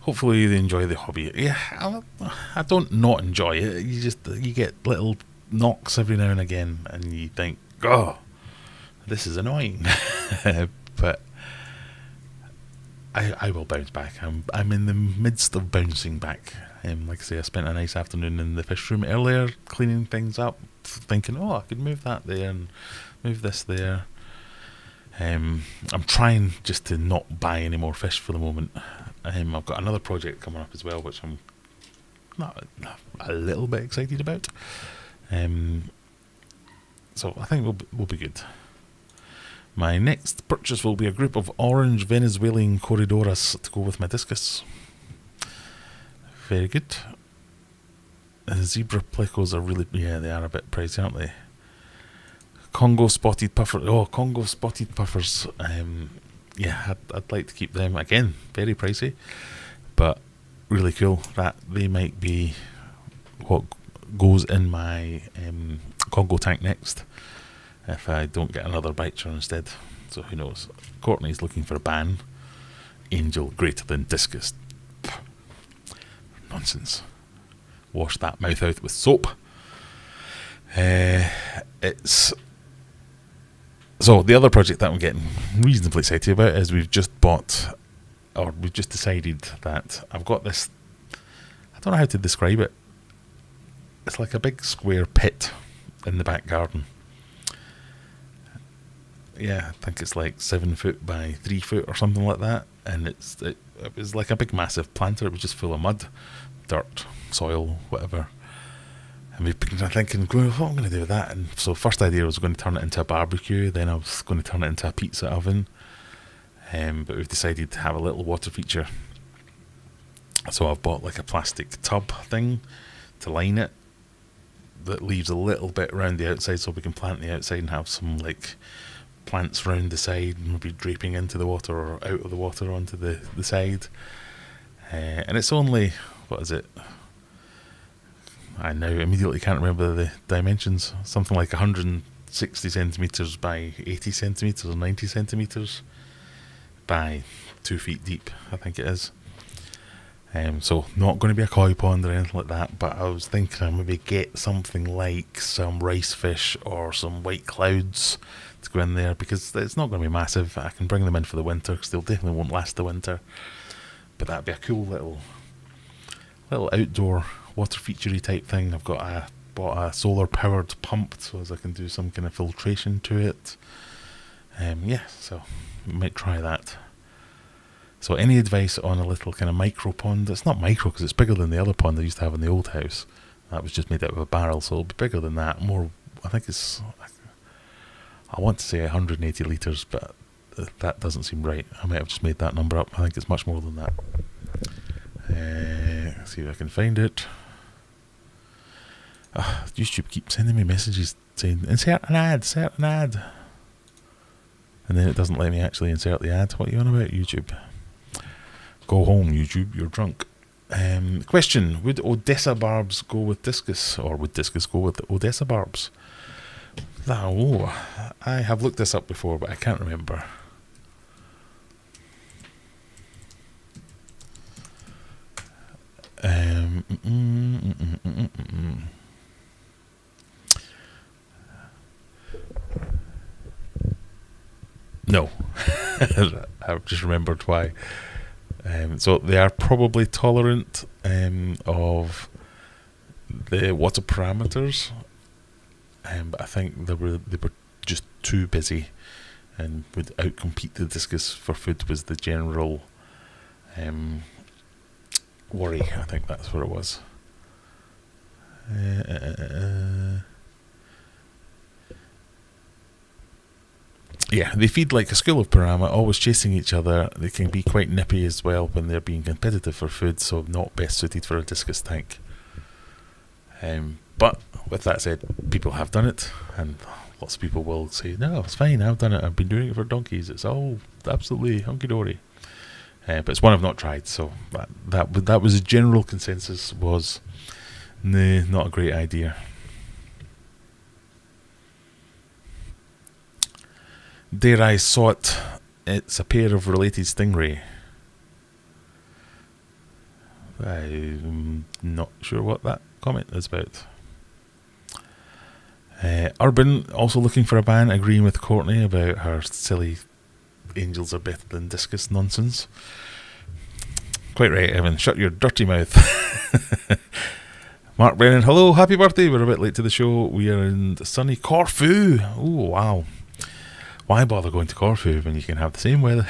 Hopefully they enjoy the hobby. Yeah, I don't not enjoy it. You get little knocks every now and again, and you think, oh, this is annoying. But I will bounce back. I'm in the midst of bouncing back. Like I say, I spent a nice afternoon in the fish room earlier, cleaning things up, thinking, oh, I could move that there and move this there. I'm trying just to not buy any more fish for the moment. I've got another project coming up as well, which I'm not a little bit excited about. So I think we'll be good. My next purchase will be a group of orange Venezuelan corridoras to go with my discus. Very good. Zebra plecos are really, yeah, they are a bit pricey, aren't they? Congo spotted puffer. Oh, Congo spotted puffers. Yeah, I'd like to keep them. Again, very pricey, but really cool. That they might be what goes in my Congo tank next. if I don't get another biter instead. So who knows. Courtney's looking for a ban. Angel greater than Discus. Nonsense. Wash that mouth out with soap. It's so the other project that I'm getting reasonably excited about is we've just decided that I've got this, I don't know how to describe it. It's like a big square pit in the back garden. Yeah, I think it's like 7 foot by 3 foot or something like that. And it was like a big massive planter. It was just full of mud, dirt, soil, whatever. And we've been thinking, what am I going to do with that? And so first idea was going to turn it into a barbecue. Then I was going to turn it into a pizza oven. But we've decided to have a little water feature. So I've bought like a plastic tub thing to line it that leaves a little bit around the outside so we can plant the outside and have some like plants round the side and maybe draping into the water or out of the water onto the side. And it's only, what is it? I now immediately can't remember the dimensions. Something like 160 centimetres by 80 centimetres or 90 centimetres by 2 feet deep, I think it is. So not going to be a koi pond or anything like that, but I was thinking I'd maybe get something like some rice fish or some white clouds to go in there, because it's not going to be massive. I can bring them in for the winter because they'll definitely won't last the winter. But that'd be a cool little outdoor water featurey type thing. I've bought a solar powered pump so as I can do some kind of filtration to it. So we might try that. So any advice on a little kind of micro pond? It's not micro because it's bigger than the other pond I used to have in the old house. That was just made out of a barrel, so it'll be bigger than that. More, I think it's, I want to say 180 litres, but that doesn't seem right. I might have just made that number up. I think it's much more than that. Let's see if I can find it. YouTube keeps sending me messages saying, insert an ad. And then it doesn't let me actually insert the ad. What are you on about, YouTube? Go home, YouTube, you're drunk. Question, would Odessa Barbs go with Discus, or would Discus go with Odessa Barbs? Oh, I have looked this up before, but I can't remember. No. I've just remembered why. So they are probably tolerant of the water parameters, but I think they were just too busy and would outcompete the Discus for food was the general worry. I think that's what it was. Yeah, they feed like a school of piranha, always chasing each other. They can be quite nippy as well when they're being competitive for food, so not best suited for a Discus tank. But with that said, people have done it, and lots of people will say, no, it's fine, I've done it, I've been doing it for donkeys, it's all absolutely hunky-dory. But it's one I've not tried, so that was a general consensus, was nah, not a great idea. Dare I saw it, it's a pair of related stingray. I'm not sure what that comment is about. Urban, also looking for a ban, agreeing with Courtney about her silly angels are better than Discus nonsense. Quite right, Evan, shut your dirty mouth. Mark Brennan, hello, happy birthday. We're a bit late to the show. We are in sunny Corfu. Oh, wow. Why bother going to Corfu when you can have the same weather?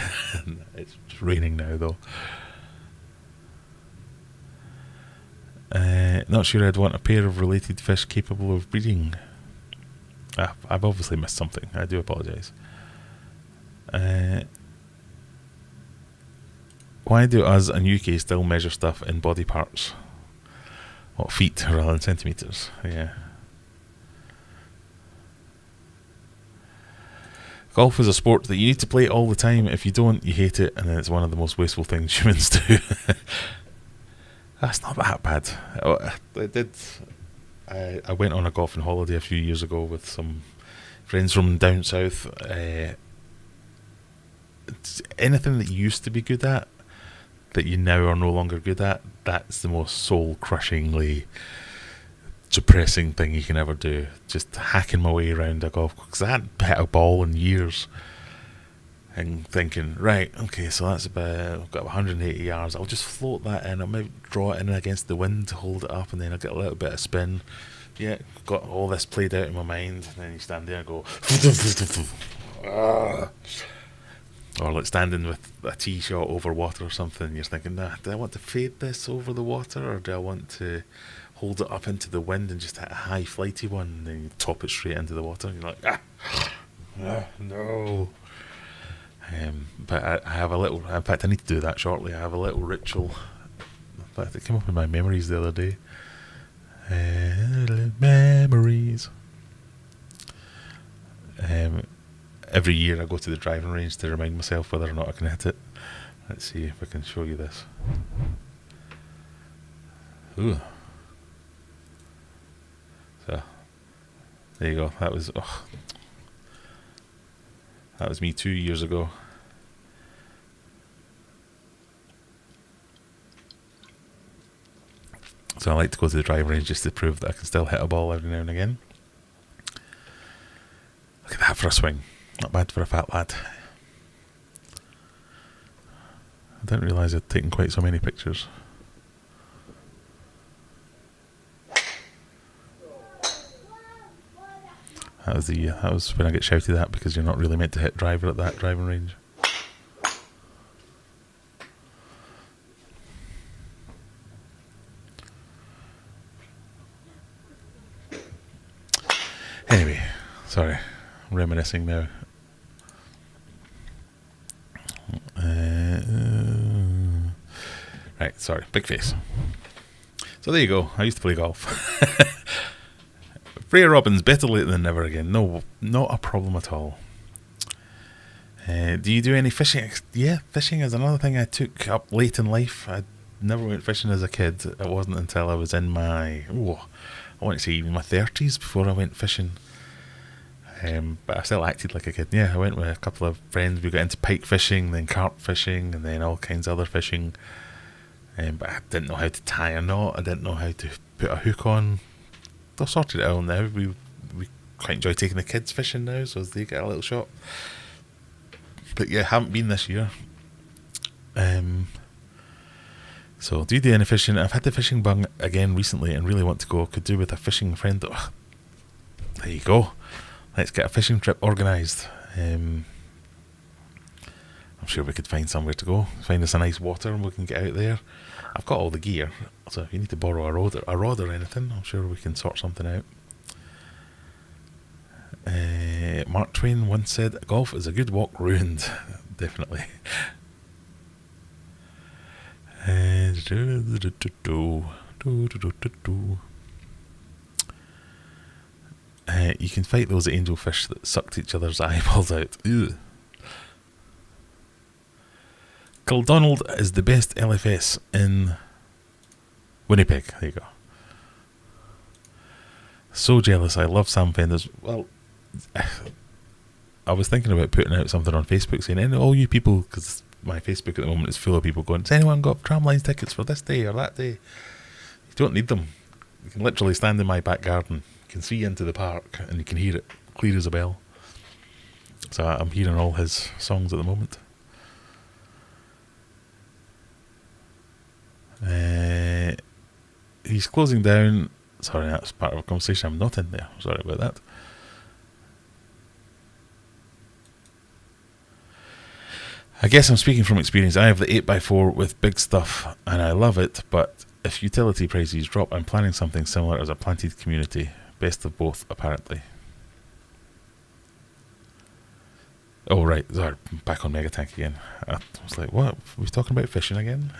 It's just raining now, though. Not sure I'd want a pair of related fish capable of breeding. I've obviously missed something. I do apologise. Why do us and UK still measure stuff in body parts? What, feet rather than centimetres? Yeah. Golf is a sport that you need to play all the time. If you don't, you hate it, and then it's one of the most wasteful things humans do. That's not that bad. I went on a golfing holiday a few years ago with some friends from down south. Anything that you used to be good at that you now are no longer good at, that's the most soul-crushingly depressing thing you can ever do. Just hacking my way around a golf course, because I hadn't hit a ball in years, and thinking, right, okay, so that's about, I've got 180 yards, I'll just float that in, I might draw it in against the wind to hold it up, and then I'll get a little bit of spin. Yeah, got all this played out in my mind, and then you stand there and go or like standing with a tee shot over water or something, you're thinking, nah, do I want to fade this over the water, or do I want to hold it up into the wind and just hit a high flighty one, and then you top it straight into the water, and you're like, no. But I have a little, in fact I need to do that shortly, I have a little ritual. In fact, it came up in my memories the other day. Memories. Every year I go to the driving range to remind myself whether or not I can hit it. Let's see if I can show you this. Ooh. So, there you go. That was me 2 years ago. So I like to go to the driving range just to prove that I can still hit a ball every now and again. Look at that for a swing. Not bad for a fat lad. I didn't realise I'd taken quite so many pictures. That was when I get shouted at because you're not really meant to hit driver at that driving range. Anyway, sorry, I'm reminiscing now. Right, sorry, big face. So there you go, I used to play golf. Freya Robbins, better late than never again. No, not a problem at all. Do you do any fishing? Yeah, fishing is another thing I took up late in life. I never went fishing as a kid. It wasn't until I was in my, I want to say even my 30s before I went fishing. But I still acted like a kid. Yeah, I went with a couple of friends. We got into pike fishing, then carp fishing, and then all kinds of other fishing. But I didn't know how to tie a knot. I didn't know how to put a hook on. They've sorted it out now. We quite enjoy taking the kids fishing now, so they get a little shot. But yeah, haven't been this year. So do you do any fishing? I've had the fishing bug again recently and really want to go. Could do with a fishing friend. Oh, there you go. Let's get a fishing trip organised. I'm sure we could find somewhere to go. Find us a nice water and we can get out there. I've got all the gear, so if you need to borrow a rod or anything, I'm sure we can sort something out. Mark Twain once said, golf is a good walk ruined. Definitely. You can fight those angelfish that sucked each other's eyeballs out. Ew. Cardinal is the best LFS in Winnipeg. There you go. So jealous. I love Sam Fenders. Well, I was thinking about putting out something on Facebook saying, and all you people, because my Facebook at the moment is full of people going, has anyone got tramlines tickets for this day or that day? You don't need them. You can literally stand in my back garden. You can see into the park and you can hear it clear as a bell. So I'm hearing all his songs at the moment. He's closing down. Sorry, that's part of a conversation. I'm not in there. Sorry about that. I guess I'm speaking from experience. I have the 8x4 with big stuff and I love it, but if utility prices drop, I'm planning something similar as a planted community. Best of both, apparently. Oh, right. Sorry, back on Megatank again. I was like, what? We're talking about fishing again?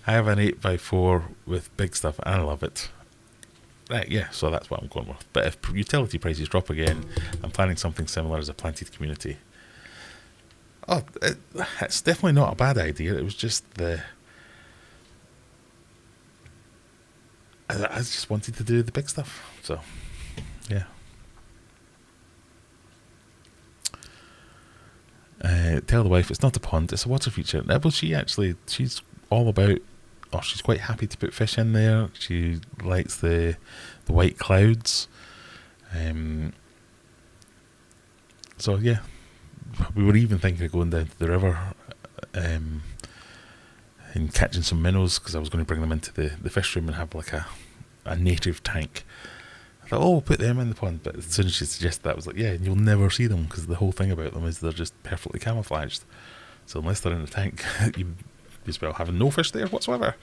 I have an 8x4 with big stuff and I love it. Right, yeah, so that's what I'm going with. But if utility prices drop again, I'm planning something similar as a planted community. Oh, it's definitely not a bad idea. It was just I just wanted to do the big stuff. So, yeah. tell the wife it's not a pond, it's a water feature. Well, she's all about, or she's quite happy to put fish in there. She likes the white clouds. So yeah, we were even thinking of going down to the river and catching some minnows, because I was going to bring them into the fish room and have like a native tank. I thought, we'll put them in the pond, but as soon as she suggested that, I was like, yeah, and you'll never see them, because the whole thing about them is they're just perfectly camouflaged. So unless they're in a tank, you as well having no fish there whatsoever.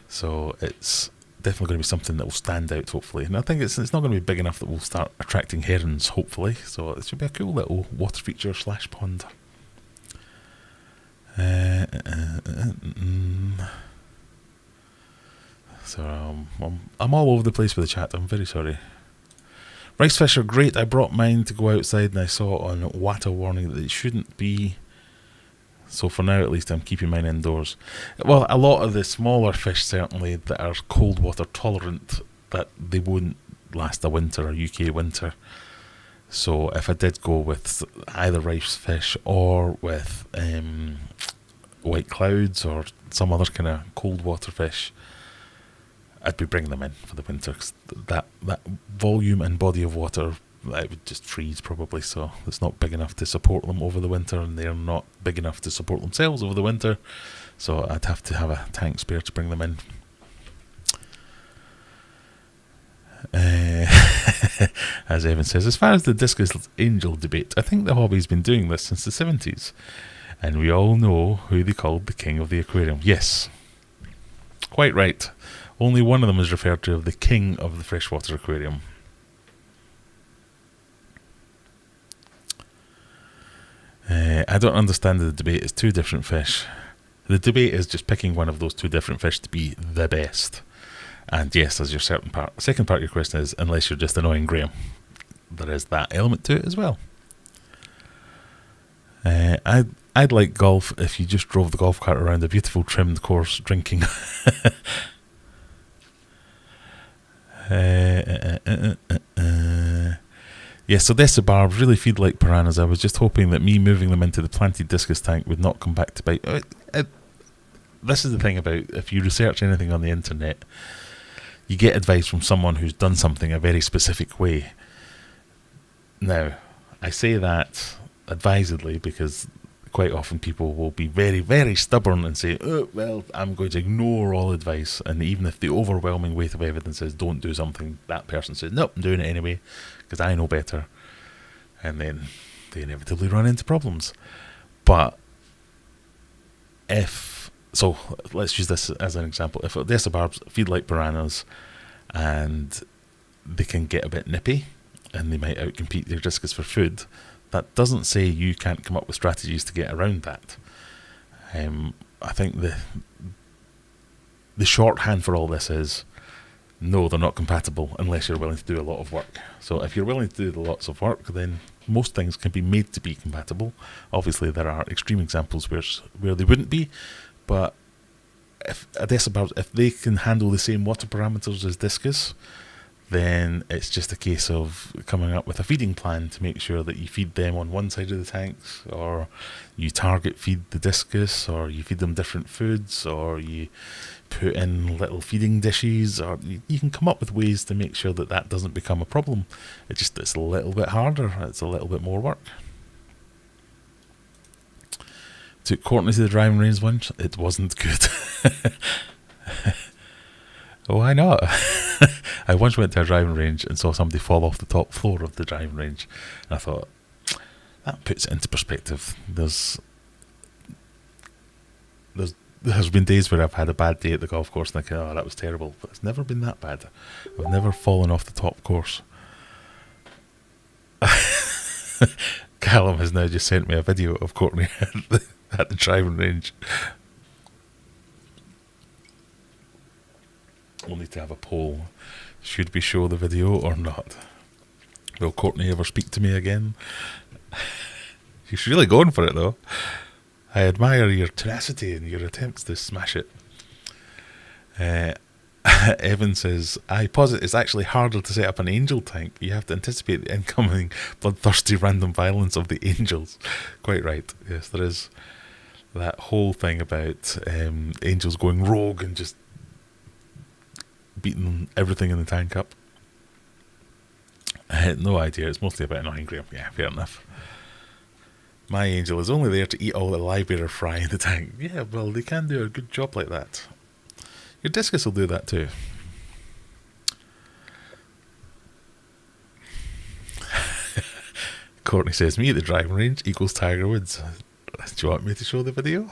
So it's definitely going to be something that will stand out, hopefully. And I think it's not going to be big enough that we'll start attracting herons, hopefully. So it should be a cool little water feature / pond. So I'm all over the place with the chat. I'm very sorry. Rice fish are great. I brought mine to go outside and I saw on WATA warning that it shouldn't be. So for now, at least, I'm keeping mine indoors. Well, a lot of the smaller fish, certainly, that are cold water tolerant, that they won't last a winter, a UK winter. So if I did go with either rice fish or with white clouds or some other kind of cold water fish, I'd be bringing them in for the winter, because that volume and body of water, it would just freeze probably. So it's not big enough to support them over the winter, and they're not big enough to support themselves over the winter. So I'd have to have a tank spare to bring them in. As Evan says, as far as the Discus Angel debate, I think the hobby's been doing this since the 70s. And we all know who they called the king of the aquarium. Yes, quite right. Only one of them is referred to as the king of the freshwater aquarium. I don't understand the debate. It's two different fish. The debate is just picking one of those two different fish to be the best. And yes, as your second part of your question is, unless you're just annoying Graham. There is that element to it as well. I'd like golf if you just drove the golf cart around a beautiful trimmed course drinking. Yes, Odessa Barbs really feed like piranhas. I was just hoping that me moving them into the planted discus tank would not come back to bite. This is the thing about, if you research anything on the internet, you get advice from someone who's done something a very specific way. Now, I say that advisedly because quite often people will be very, very stubborn and say, oh, well, I'm going to ignore all advice. And even if the overwhelming weight of evidence says don't do something, that person says, nope, I'm doing it anyway because I know better. And then they inevitably run into problems. But so let's use this as an example. If Odessa Barbs feed like piranhas and they can get a bit nippy and they might outcompete their discus for food, that doesn't say you can't come up with strategies to get around that. I think the shorthand for all this is, no, they're not compatible unless you're willing to do a lot of work. So if you're willing to do lots of work, then most things can be made to be compatible. Obviously, there are extreme examples where they wouldn't be, but if Odessa Barbs, if they can handle the same water parameters as discus, then it's just a case of coming up with a feeding plan to make sure that you feed them on one side of the tanks, or you target feed the discus, or you feed them different foods, or you put in little feeding dishes, or you can come up with ways to make sure that that doesn't become a problem. It's a little bit harder, it's a little bit more work. Took Courtney to the driving range once, it wasn't good. Why not? I once went to a driving range and saw somebody fall off the top floor of the driving range. And I thought, that puts it into perspective. There's been days where I've had a bad day at the golf course and I think, oh, that was terrible. But it's never been that bad. I've never fallen off the top course. Callum has now just sent me a video of Courtney at the driving range. We'll need to have a poll. Should we show the video or not? Will Courtney ever speak to me again? She's really going for it though. I admire your tenacity and your attempts to smash it. Evan says, I posit it's actually harder to set up an angel tank. You have to anticipate the incoming bloodthirsty random violence of the angels. Quite right. Yes, there is that whole thing about angels going rogue and just beating everything in the tank up. I had no idea. It's mostly about annoying Graham. Yeah, fair enough. My angel is only there to eat all the live fry in the tank. Yeah, well, they can do a good job like that. Your Discus will do that too. Courtney says, me at the driving range equals Tiger Woods. Do you want me to show the video?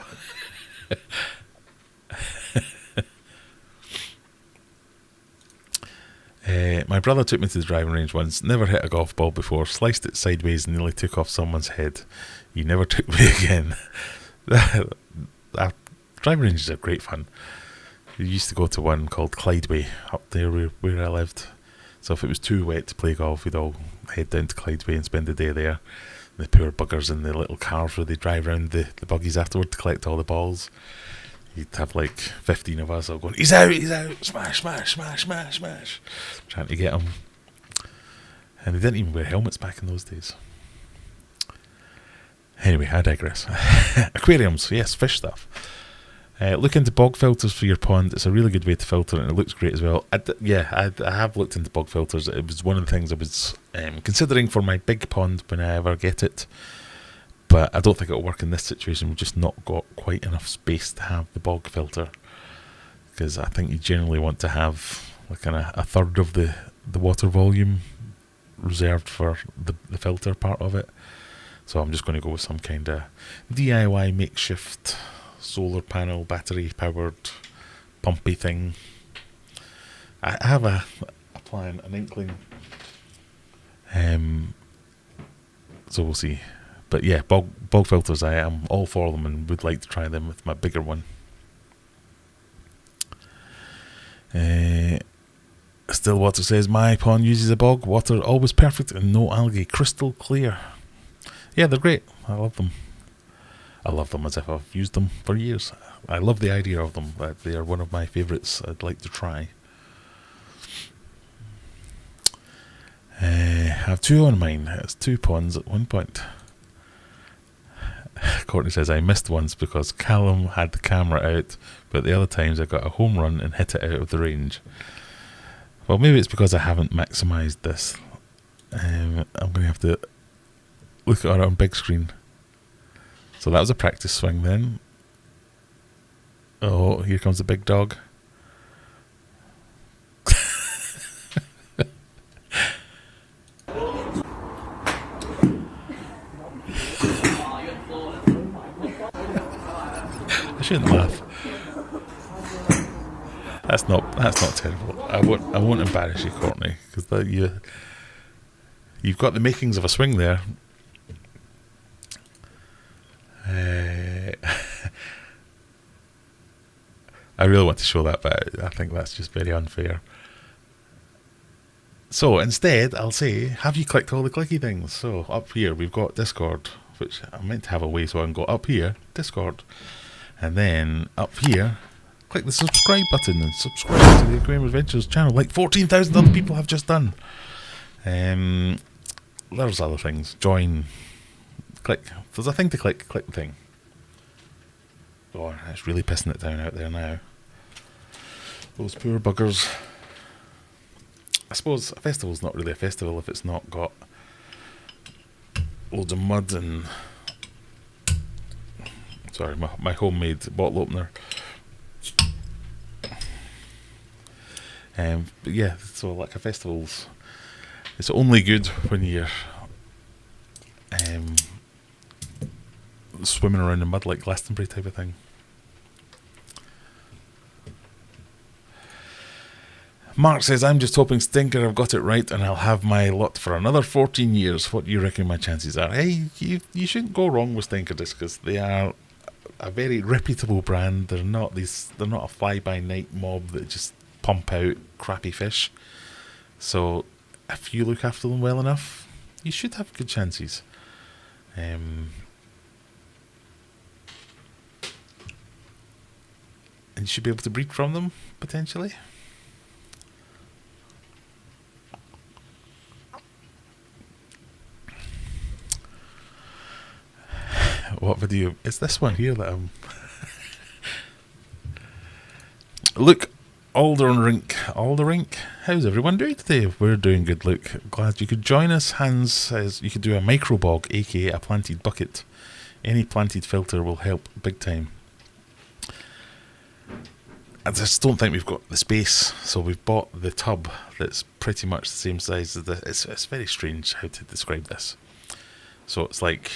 My brother took me to the driving range once, never hit a golf ball before, sliced it sideways and nearly took off someone's head. He never took me again. Driving ranges are great fun. We used to go to one called Clydeway up there where I lived. So if it was too wet to play golf, we'd all head down to Clydeway and spend the day there. The poor buggers in the little cars where they drive around the buggies afterward to collect all the balls. You'd have like 15 of us all going, he's out, smash, smash, smash, smash, smash. Trying to get him. And they didn't even wear helmets back in those days. Anyway, I digress. Aquariums, yes, fish stuff. Look into bog filters for your pond. It's a really good way to filter it, and it looks great as well. I have looked into bog filters. It was one of the things I was considering for my big pond when I ever get it. But I don't think it'll work in this situation. We've just not got quite enough space to have the bog filter. Because I think you generally want to have like a third of the water volume reserved for the filter part of it. So I'm just going to go with some kind of DIY makeshift solar panel, battery powered, pumpy thing. I have a plan, an inkling. So we'll see. But yeah, bog filters, I am all for them and would like to try them with my bigger one. Stillwater says, my pond uses a bog. Water always perfect and no algae. Crystal clear. Yeah, they're great. I love them. I love them as if I've used them for years. I love the idea of them. They are one of my favourites I'd like to try. I have two on mine. It's 2 ponds at one point. Courtney says, I missed once because Callum had the camera out, but the other times I got a home run and hit it out of the range. Well, maybe it's because I haven't maximised this. I'm going to have to look at it on big screen. So that was a practice swing then. Oh, here comes the big dog. I shouldn't laugh. That's not terrible. I won't embarrass you, Courtney, because you've got the makings of a swing there. I really want to show that, but I think that's just very unfair. So instead, I'll say, have you clicked all the clicky things? So up here we've got Discord, which I meant to have away so I can go up here, Discord, and then up here, click the subscribe button and subscribe to the Aquarium Adventures channel, like 14,000 other people have just done. There's other things. Join. Click. If there's a thing to click the thing. Oh, it's really pissing it down out there now. Those poor buggers. I suppose a festival's not really a festival if it's not got loads of mud and... Sorry, my homemade bottle opener. But yeah, so like a festival's... It's only good when you're swimming around in mud like Glastonbury type of thing. Mark says, I'm just hoping Stinker I've got it right and I'll have my lot for another 14 years. What do you reckon my chances are? Hey, you shouldn't go wrong with Stinker Discus. They are a very reputable brand. They're not a fly-by-night mob that just pump out crappy fish. So if you look after them well enough, you should have good chances. And you should be able to breed from them, potentially. video. It's this one here that I'm... Look, Alderink. How's everyone doing today? We're doing good, Luke. Glad you could join us. Hans says you could do a micro bog, aka a planted bucket. Any planted filter will help big time. I just don't think we've got the space, so we've bought the tub that's pretty much the same size as the... It's very strange how to describe this. So it's like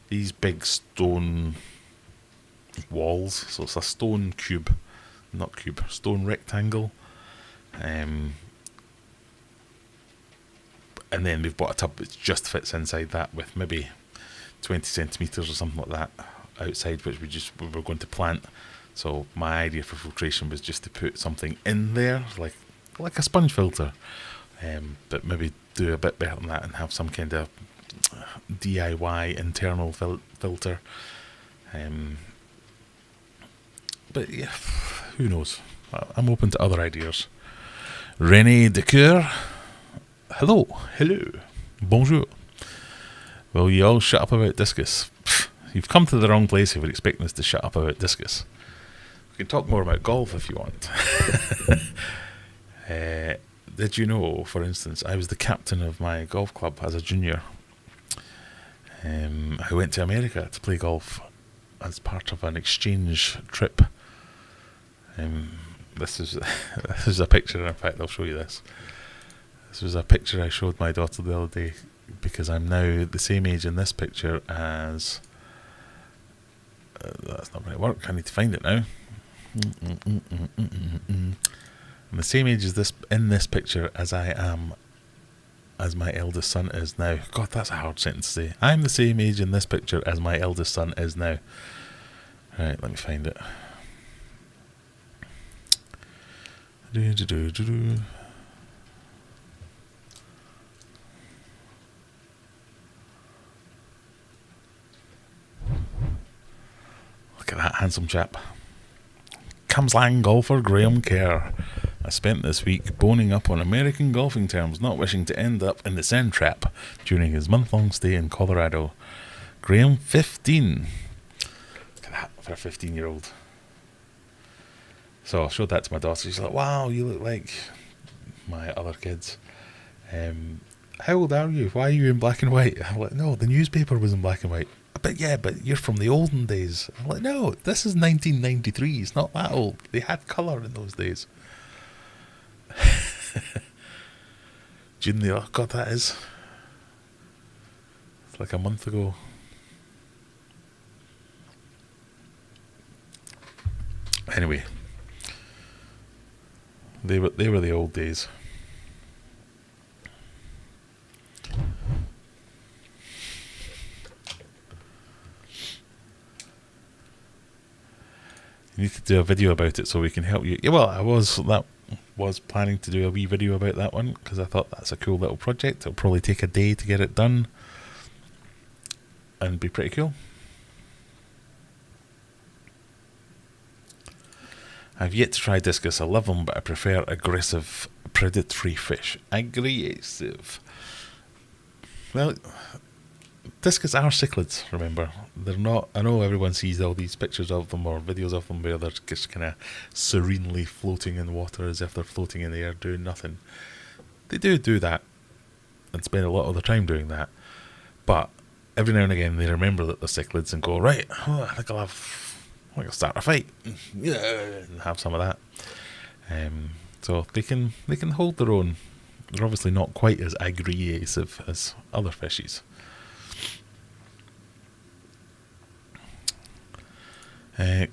these big stone walls. So it's a stone cube. Not cube, stone rectangle. And then we've bought a tub that just fits inside that with maybe 20 centimetres or something like that outside, which we were going to plant. So my idea for filtration was just to put something in there, like a sponge filter, but maybe do a bit better than that and have some kind of DIY internal filter. But yeah, who knows? I'm open to other ideas. René Decoeur. Hello. Bonjour. Will you all shut up about Discus? You've come to the wrong place if you're expecting us to shut up about Discus. We can talk more about golf if you want. Did you know, for instance, I was the captain of my golf club as a junior. I went to America to play golf as part of an exchange trip. This is a picture. In fact, I'll show you this. This was a picture I showed my daughter the other day, because I'm now the same age in this picture as... that's not going to work. I need to find it now. I'm the same age as this in this picture as I am as my eldest son is now. God, that's a hard sentence to say. I'm the same age in this picture as my eldest son is now. Right, let me find it. Look at that handsome chap. Camslang golfer Graham Kerr. I spent this week boning up on American golfing terms, not wishing to end up in the sand trap during his month-long stay in Colorado. Graham, 15. Look at that for a 15-year-old. So I showed that to my daughter. She's like, wow, you look like my other kids. How old are you? Why are you in black and white? I'm like, no, the newspaper was in black and white. But yeah, but you're from the olden days. I'm like, no, this is 1993. It's not that old. They had colour in those days. June the... Oh, God, that is... It's like a month ago. Anyway. They were the old days. You need to do a video about it so we can help you. Yeah, well, I was planning to do a wee video about that one because I thought that's a cool little project. It'll probably take a day to get it done and be pretty cool. I've yet to try discus. I love them, but I prefer aggressive predatory fish. Aggressive. Well, discus are cichlids, remember. They're not... I know everyone sees all these pictures of them or videos of them where they're just kind of serenely floating in water as if they're floating in the air doing nothing. They do that and spend a lot of the time doing that. But every now and again they remember that they're cichlids and go, right, I think I'll start a fight. Yeah, and have some of that. So they can hold their own. They're obviously not quite as aggressive as other fishies.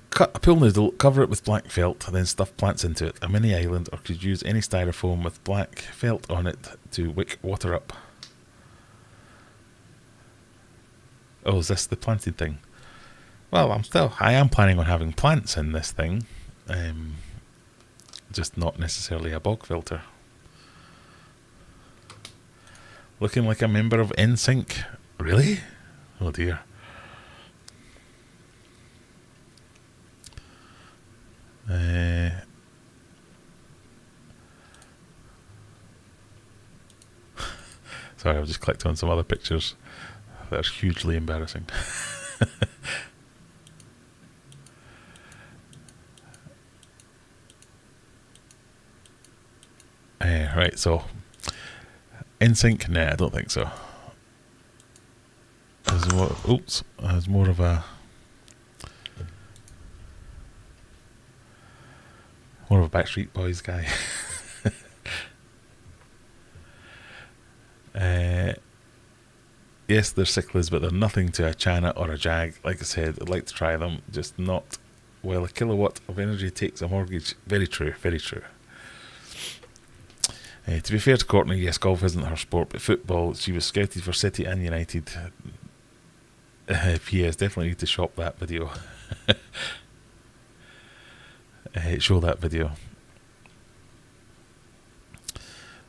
Cut a pool noodle, cover it with black felt, and then stuff plants into it. A mini island, or could use any styrofoam with black felt on it to wick water up. Oh, is this the planted thing? Well, I am planning on having plants in this thing. Just not necessarily a bog filter. Looking like a member of NSYNC. Really? Oh dear. Sorry, I've just clicked on some other pictures. That's hugely embarrassing. Right, so in sync? Nah, I don't think so. There's more of a Backstreet Boys guy. Yes, they're cichlids, but they're nothing to a chana or a jag. Like I said, I'd like to try them, just not. Well, a kilowatt of energy takes a mortgage. Very true, very true. To be fair to Courtney, yes, golf isn't her sport, but football, she was scouted for City and United. Yes, definitely need to shop that video. Show that video.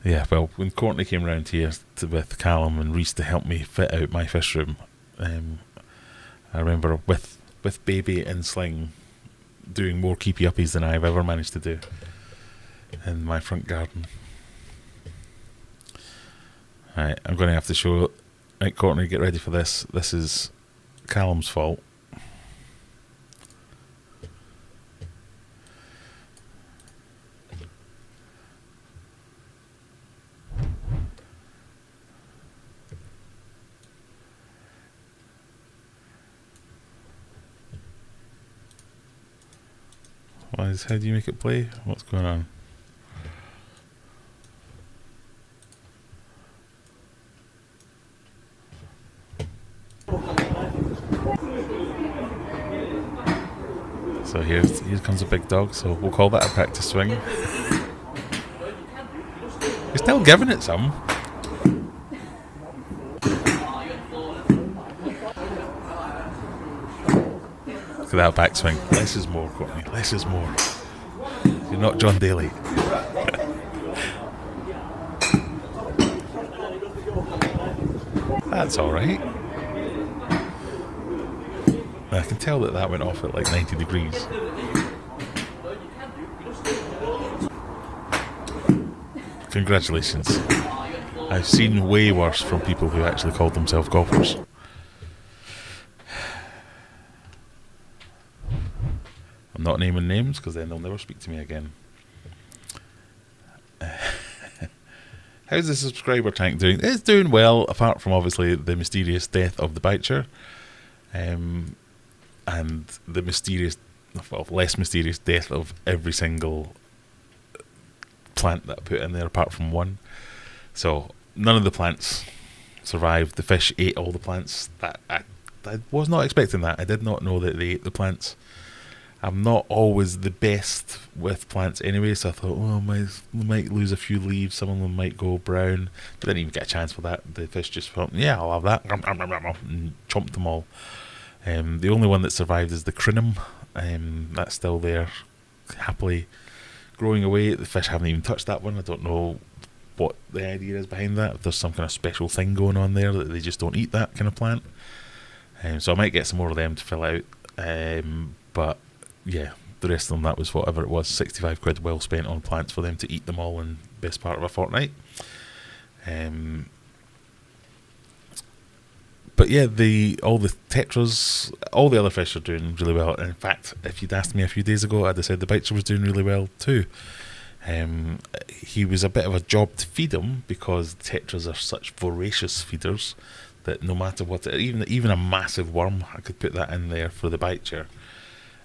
Yeah, well, when Courtney came round here with Callum and Reese to help me fit out my fish room, I remember with Baby and Sling doing more keepy uppies than I've ever managed to do in my front garden. Right, I'm going to have to show. Right, Courtney, get ready for this. This is Callum's fault. How do you make it play? What's going on? So here comes a big dog, so we'll call that a practice swing. You're still giving it some. Look at that backswing. Less is more, Courtney. Less is more. You're not John Daly. That's alright. I can tell that went off at like 90 degrees. Congratulations. I've seen way worse from people who actually called themselves golfers. I'm not naming names because then they'll never speak to me again. How's the subscriber tank doing? It's doing well, apart from obviously the mysterious death of the bicher, and the mysterious, well, less mysterious death of every single plant that I put in there apart from one. So none of the plants survived. The fish ate all the plants. That I was not expecting that. I did not know that they ate the plants. I'm not always the best with plants anyway, so I thought, we might lose a few leaves, some of them might go brown. Didn't even get a chance for that. The fish just thought, yeah, I'll have that, and chomped them all. The only one that survived is the crinum. That's still there, happily growing away. The fish haven't even touched that one. I don't know what the idea is behind that. If there's some kind of special thing going on there that they just don't eat that kind of plant. So I might get some more of them to fill out. But yeah, the rest of them, that was whatever it was, 65 quid well spent on plants for them to eat them all in best part of a fortnight. But yeah, all the tetras, all the other fish are doing really well. In fact, if you'd asked me a few days ago, I'd have said the bicher was doing really well too. He was a bit of a job to feed him because tetras are such voracious feeders that no matter what, even a massive worm, I could put that in there for the bicher.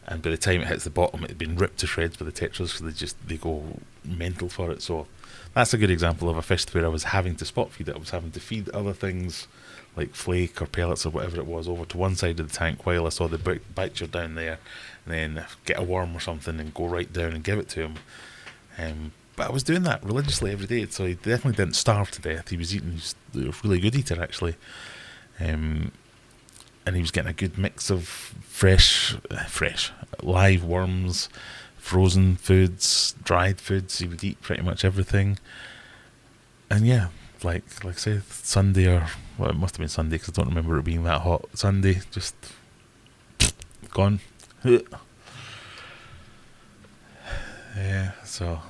And by the time it hits the bottom, it had been ripped to shreds by the tetras because they go mental for it. So that's a good example of a fish where I was having to spot feed it. I was having to feed other things like flake or pellets or whatever it was over to one side of the tank while I saw the bicher down there, and then get a worm or something and go right down and give it to him. But I was doing that religiously every day, so he definitely didn't starve to death. He was eating, he's a really good eater actually. And he was getting a good mix of fresh, live worms, frozen foods, dried foods. He would eat pretty much everything. And yeah, like I say, Sunday, it must have been Sunday because I don't remember it being that hot. Sunday, just gone. Yeah, so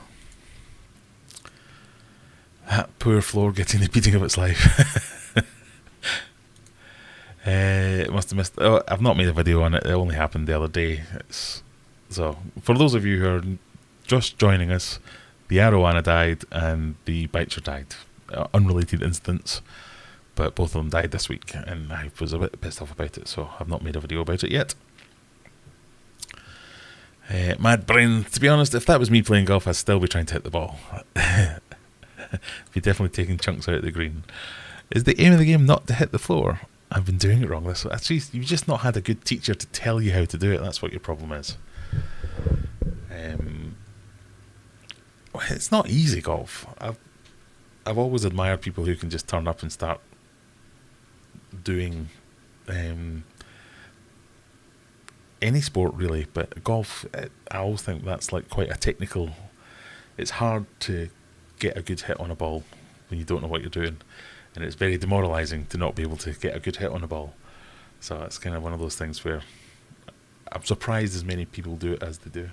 that poor floor getting the beating of its life. It must have missed. I've not made a video on it. It only happened the other day. So for those of you who are just joining us, The arowana died and the bicher died. Unrelated incidents, but both of them died this week, and I was a bit pissed off about it, so I've not made a video about it yet. Mad Brain, to be honest, if that was me playing golf, I'd still be trying to hit the ball. Be definitely taking chunks out of the green. Is the aim of the game not to hit the floor? I've been doing it wrong. Actually, you've just not had a good teacher to tell you how to do it. That's what your problem is. It's not easy, golf. I've always admired people who can just turn up and start doing any sport really, but golf, I always think that's like quite a technical. It's hard to get a good hit on a ball when you don't know what you're doing, and it's very demoralising to not be able to get a good hit on a ball. So it's kind of one of those things where I'm surprised as many people do it as they do.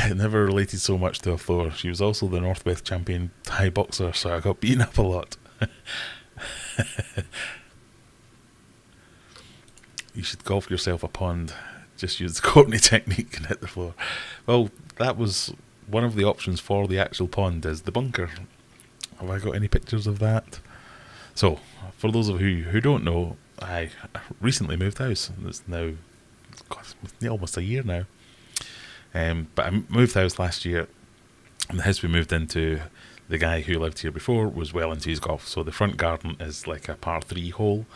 It never related so much to a floor. She was also the Northwest champion Thai boxer, so I got beaten up a lot. You should golf yourself a pond. Just use the Courtney technique and hit the floor. Well, that was one of the options for the actual pond, is the bunker. Have I got any pictures of that? So, for those of you who don't know, I recently moved house. It's now almost a year now. But I moved house last year, and the house we moved into, the guy who lived here before was well into his golf. So the front garden is like a par 3 hole.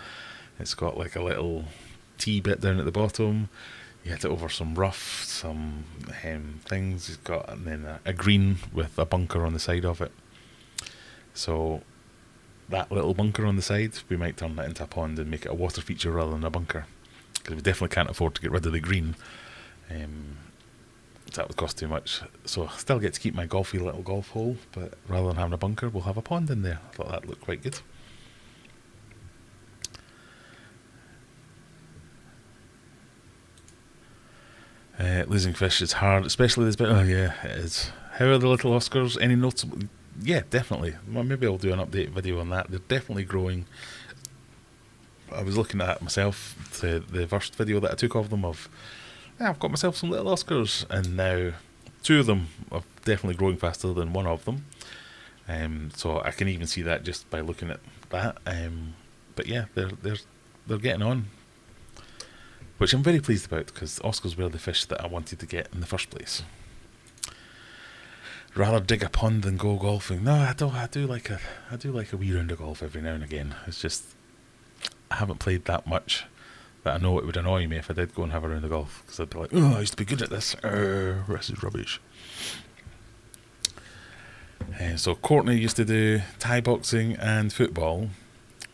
It's got like a little tee bit down at the bottom. You hit it over some rough, some things. It's got, and then a green with a bunker on the side of it. So that little bunker on the side, we might turn that into a pond and make it a water feature rather than a bunker, because we definitely can't afford to get rid of the green. That would cost too much. So I still get to keep my golfy little golf hole, but rather than having a bunker, we'll have a pond in there. I thought that looked quite good. Losing fish is hard, especially this bit. Oh yeah, it is. How are the little Oscars? Any notable? Yeah, definitely. Well, maybe I'll do an update video on that. They're definitely growing. I was looking at myself, the first video that I took of them, I've got myself some little Oscars, and now 2 of them are definitely growing faster than 1 of them. So I can even see that just by looking at that. But yeah, they're getting on, which I'm very pleased about, because Oscars were the fish that I wanted to get in the first place. Rather dig a pond than go golfing. No, I do like a wee round of golf every now and again. It's just I haven't played that much that I know it would annoy me if I did go and have a round of golf, because I'd be like, oh, I used to be good at this. This is rubbish. So Courtney used to do Thai boxing and football.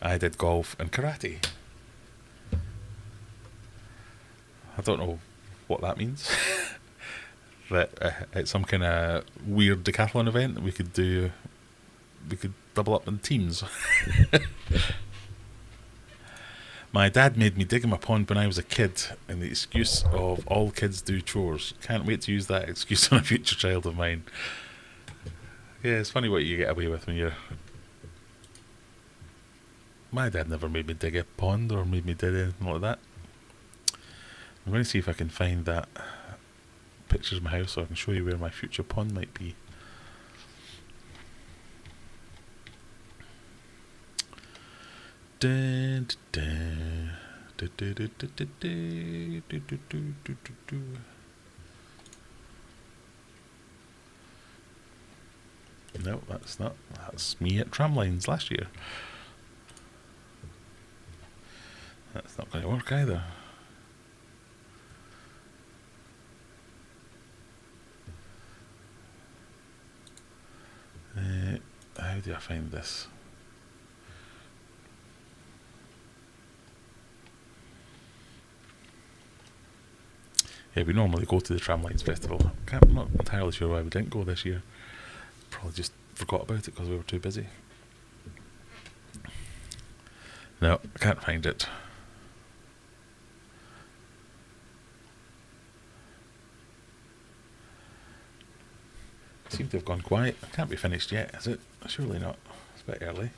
I did golf and karate. I don't know what that means. That it's some kind of weird decathlon event that we could double up in teams. My dad made me dig in my pond when I was a kid, and the excuse of all kids do chores. Can't wait to use that excuse on a future child of mine. Yeah, it's funny what you get away with when you're... My dad never made me dig a pond or made me do anything like that. I'm going to see if I can find that pictures of my house so I can show you where my future pond might be. No, that's not. That's me at Tramlines last year. That's not going to work either. How do I find this? Yeah, we normally go to the Tramlines Festival. I'm not entirely sure why we didn't go this year. Probably just forgot about it because we were too busy. No, I can't find it. Seem to have gone quiet. It can't be finished yet, is it? Surely not. It's a bit early.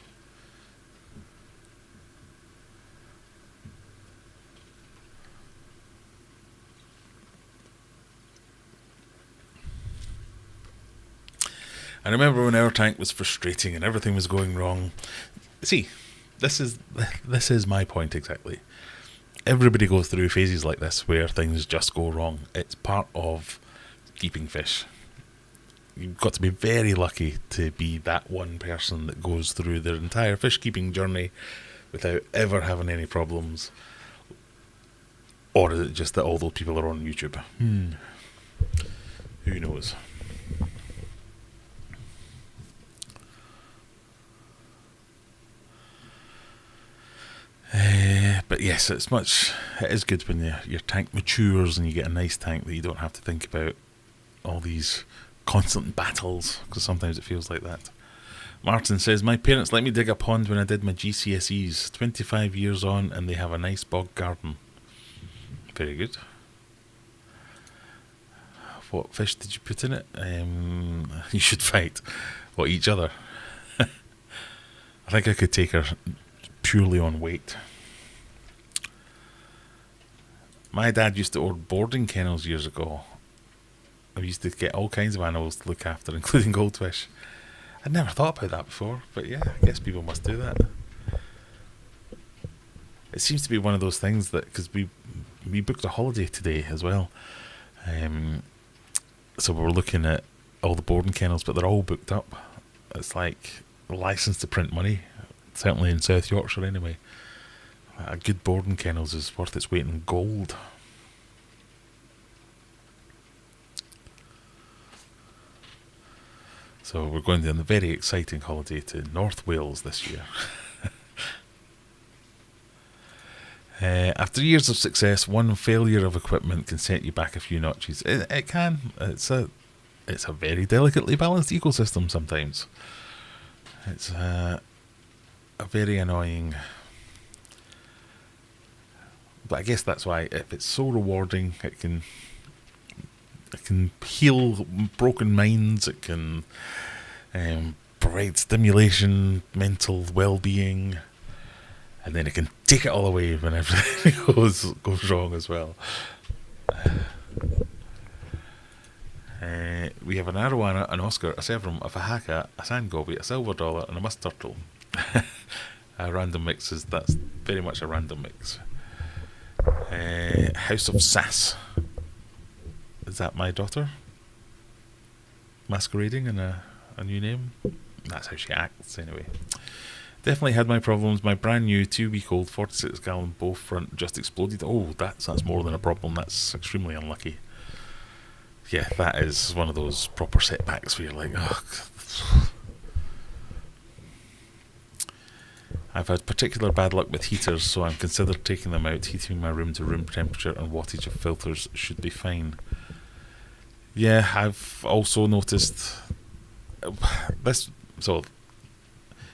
I remember when our tank was frustrating and everything was going wrong. See, this is my point exactly. Everybody goes through phases like this where things just go wrong. It's part of keeping fish. You've got to be very lucky to be that one person that goes through their entire fish keeping journey without ever having any problems. Or is it just that all those people are on YouTube? Who knows? But yes, it is good when your tank matures and you get a nice tank that you don't have to think about all these constant battles, because sometimes it feels like that. Martin says, my parents let me dig a pond when I did my GCSEs, 25 years on, and they have a nice bog garden. Very good. What fish did you put in it? You should fight. What, each other? I think I could take her purely on weight. My dad used to own boarding kennels years ago. I used to get all kinds of animals to look after, including goldfish. I'd never thought about that before, but yeah, I guess people must do that. It seems to be one of those things that, because we booked a holiday today as well, so we're looking at all the boarding kennels, but they're all booked up. It's like a license to print money, certainly in South Yorkshire anyway. A good boarding kennels is worth its weight in gold. So we're going on a very exciting holiday to North Wales this year. After years of success, one failure of equipment can set you back a few notches. It can. It's a very delicately balanced ecosystem sometimes. It's a very annoying. But I guess that's why, if it's so rewarding, it can heal broken minds. It can provide stimulation, mental well-being, and then it can take it all away when everything goes wrong as well. We have an arowana, an Oscar, a Severum, a Fahaka, a sand goby, a silver dollar, and a musk turtle. A random mix that's very much a random mix. House of Sass. Is that my daughter? Masquerading in a new name? That's how she acts anyway. Definitely had my problems. My brand new 2-week-old 46-gallon bow front just exploded. Oh, that's more than a problem. That's extremely unlucky. Yeah, that is one of those proper setbacks where you're like, oh. I've had particular bad luck with heaters, so I'm considered taking them out. Heating my room to room temperature and wattage of filters should be fine. Yeah, I've also noticed this. So,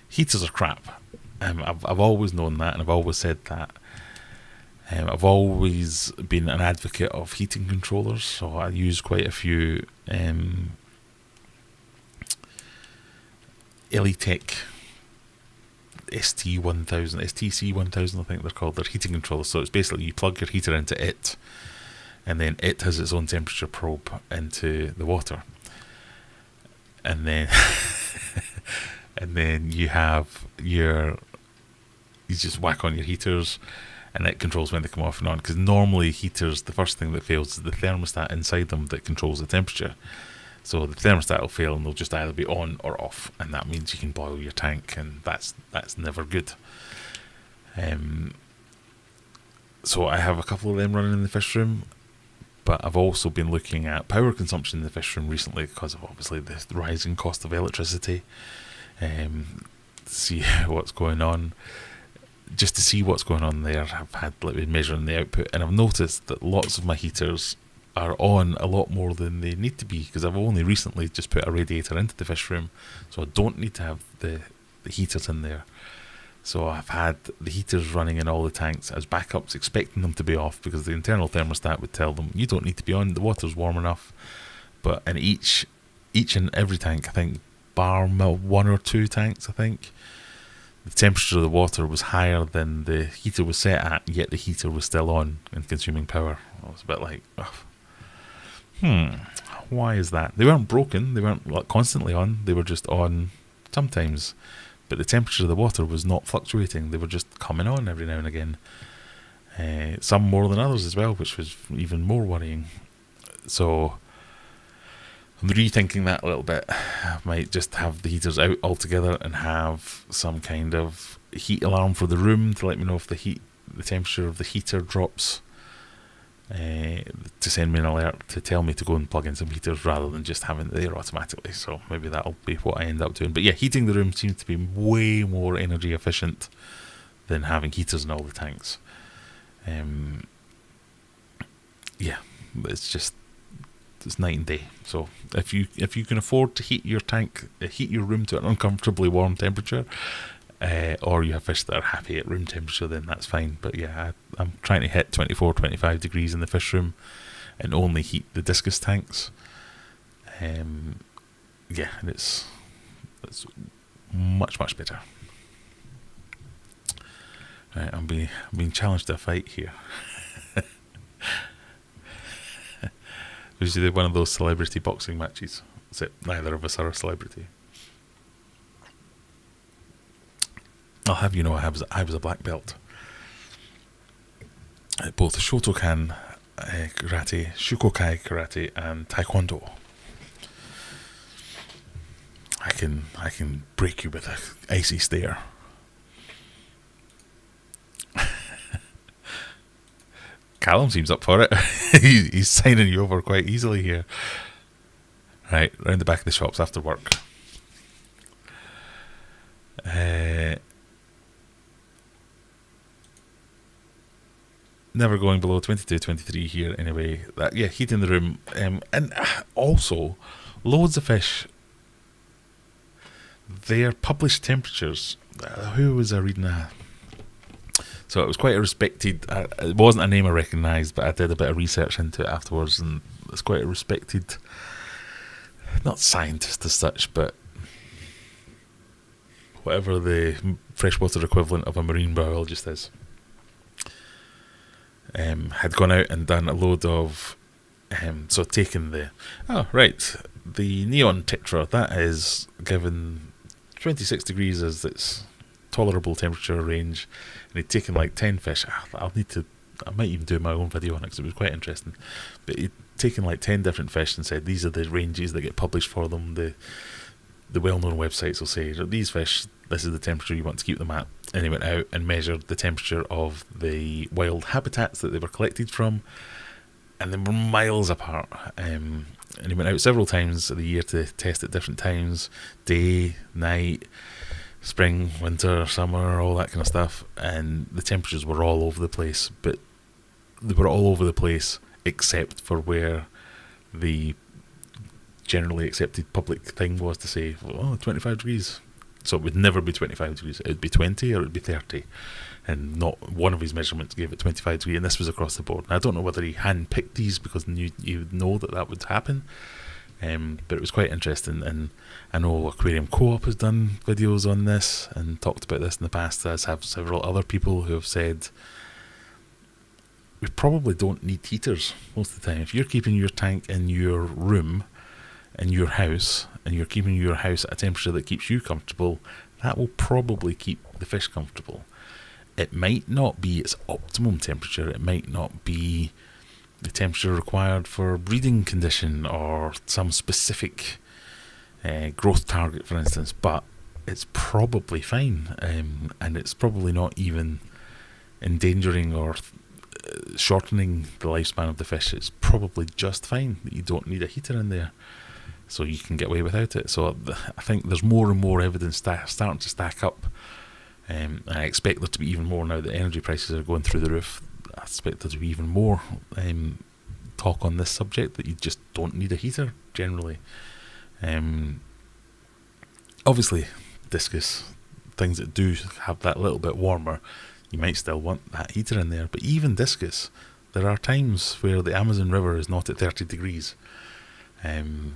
heaters are crap. I've always known that, and I've always said that. I've always been an advocate of heating controllers, so I use quite a few Elitech STC1000, I think they're called. They're heating controllers. So it's basically you plug your heater into it, and then it has its own temperature probe into the water, and then and then you just whack on your heaters, and it controls when they come off and on. Because normally heaters, the first thing that fails is the thermostat inside them that controls the temperature. So the thermostat will fail, and they'll just either be on or off, and that means you can boil your tank, and that's never good. So I have a couple of them running in the fish room, but I've also been looking at power consumption in the fish room recently because of obviously the rising cost of electricity. See what's going on. Just to see what's going on there, I've been measuring the output, and I've noticed that lots of my heaters are on a lot more than they need to be, because I've only recently just put a radiator into the fish room, so I don't need to have the heaters in there. So I've had the heaters running in all the tanks as backups, expecting them to be off, because the internal thermostat would tell them, you don't need to be on, the water's warm enough. But in each and every tank, I think, bar one or two tanks, I think, the temperature of the water was higher than the heater was set at, yet the heater was still on and consuming power. I was a bit like, why is that? They weren't broken, they weren't like constantly on, they were just on sometimes, but the temperature of the water was not fluctuating, they were just coming on every now and again. Some more than others as well, which was even more worrying. So I'm rethinking that a little bit. I might just have the heaters out altogether and have some kind of heat alarm for the room to let me know if the temperature of the heater drops, to send me an alert to tell me to go and plug in some heaters rather than just having it there automatically. So maybe that'll be what I end up doing. But yeah, heating the room seems to be way more energy efficient than having heaters in all the tanks. Yeah, it's night and day. So if you can afford to heat your room to an uncomfortably warm temperature, or you have fish that are happy at room temperature, then that's fine. But yeah, I'm trying to hit 24, 25 degrees in the fish room and only heat the discus tanks. Yeah, and it's much better. Right, I'm being challenged to a fight here. Usually one of those celebrity boxing matches, except neither of us are a celebrity. I'll have you know I was a black belt at both Shotokan karate, Shukokai karate, and Taekwondo. I can break you with an icy stare. Callum seems up for it. He's signing you over quite easily here. Right, round the back of the shops after work. Never going below 22, 23 here anyway. Heat in the room. And also, loads of fish, their published temperatures. Who was I reading that? So it was quite a respected, it wasn't a name I recognised, but I did a bit of research into it afterwards, and it's quite a respected, not scientist as such, but whatever the freshwater equivalent of a marine biologist is, had gone out and done a load of, taken the neon tetra, that is given 26 degrees as its tolerable temperature range, and he'd taken like 10 fish. I might even do my own video on it because it was quite interesting, but he'd taken like 10 different fish and said these are the ranges that get published for them. The well-known websites will say these fish, this is the temperature you want to keep them at, and he went out and measured the temperature of the wild habitats that they were collected from, and they were miles apart. And he went out several times of the year to test at different times, day, night, spring, winter, summer, all that kind of stuff, and the temperatures were all over the place, but they were all over the place except for where the generally accepted public thing was to say, 25 degrees. So it would never be 25 degrees, it would be 20 or it would be 30, and not one of his measurements gave it 25 degrees, and this was across the board. And I don't know whether he hand-picked these because you would know that would happen, but it was quite interesting. And I know Aquarium Co-op has done videos on this and talked about this in the past, as have several other people who have said we probably don't need heaters most of the time. If you're keeping your tank in your room, in your house, and you're keeping your house at a temperature that keeps you comfortable, that will probably keep the fish comfortable. It might not be its optimum temperature, it might not be the temperature required for breeding condition or some specific growth target, for instance, but it's probably fine, and it's probably not even endangering or shortening the lifespan of the fish. It's probably just fine that you don't need a heater in there, so you can get away without it. So I think there's more and more evidence starting to stack up, and I expect there to be even more now that energy prices are going through the roof. I expect there to be even more talk on this subject, that you just don't need a heater generally. Obviously discus, things that do have that little bit warmer, you might still want that heater in there, but even discus, there are times where the Amazon River is not at 30 degrees. You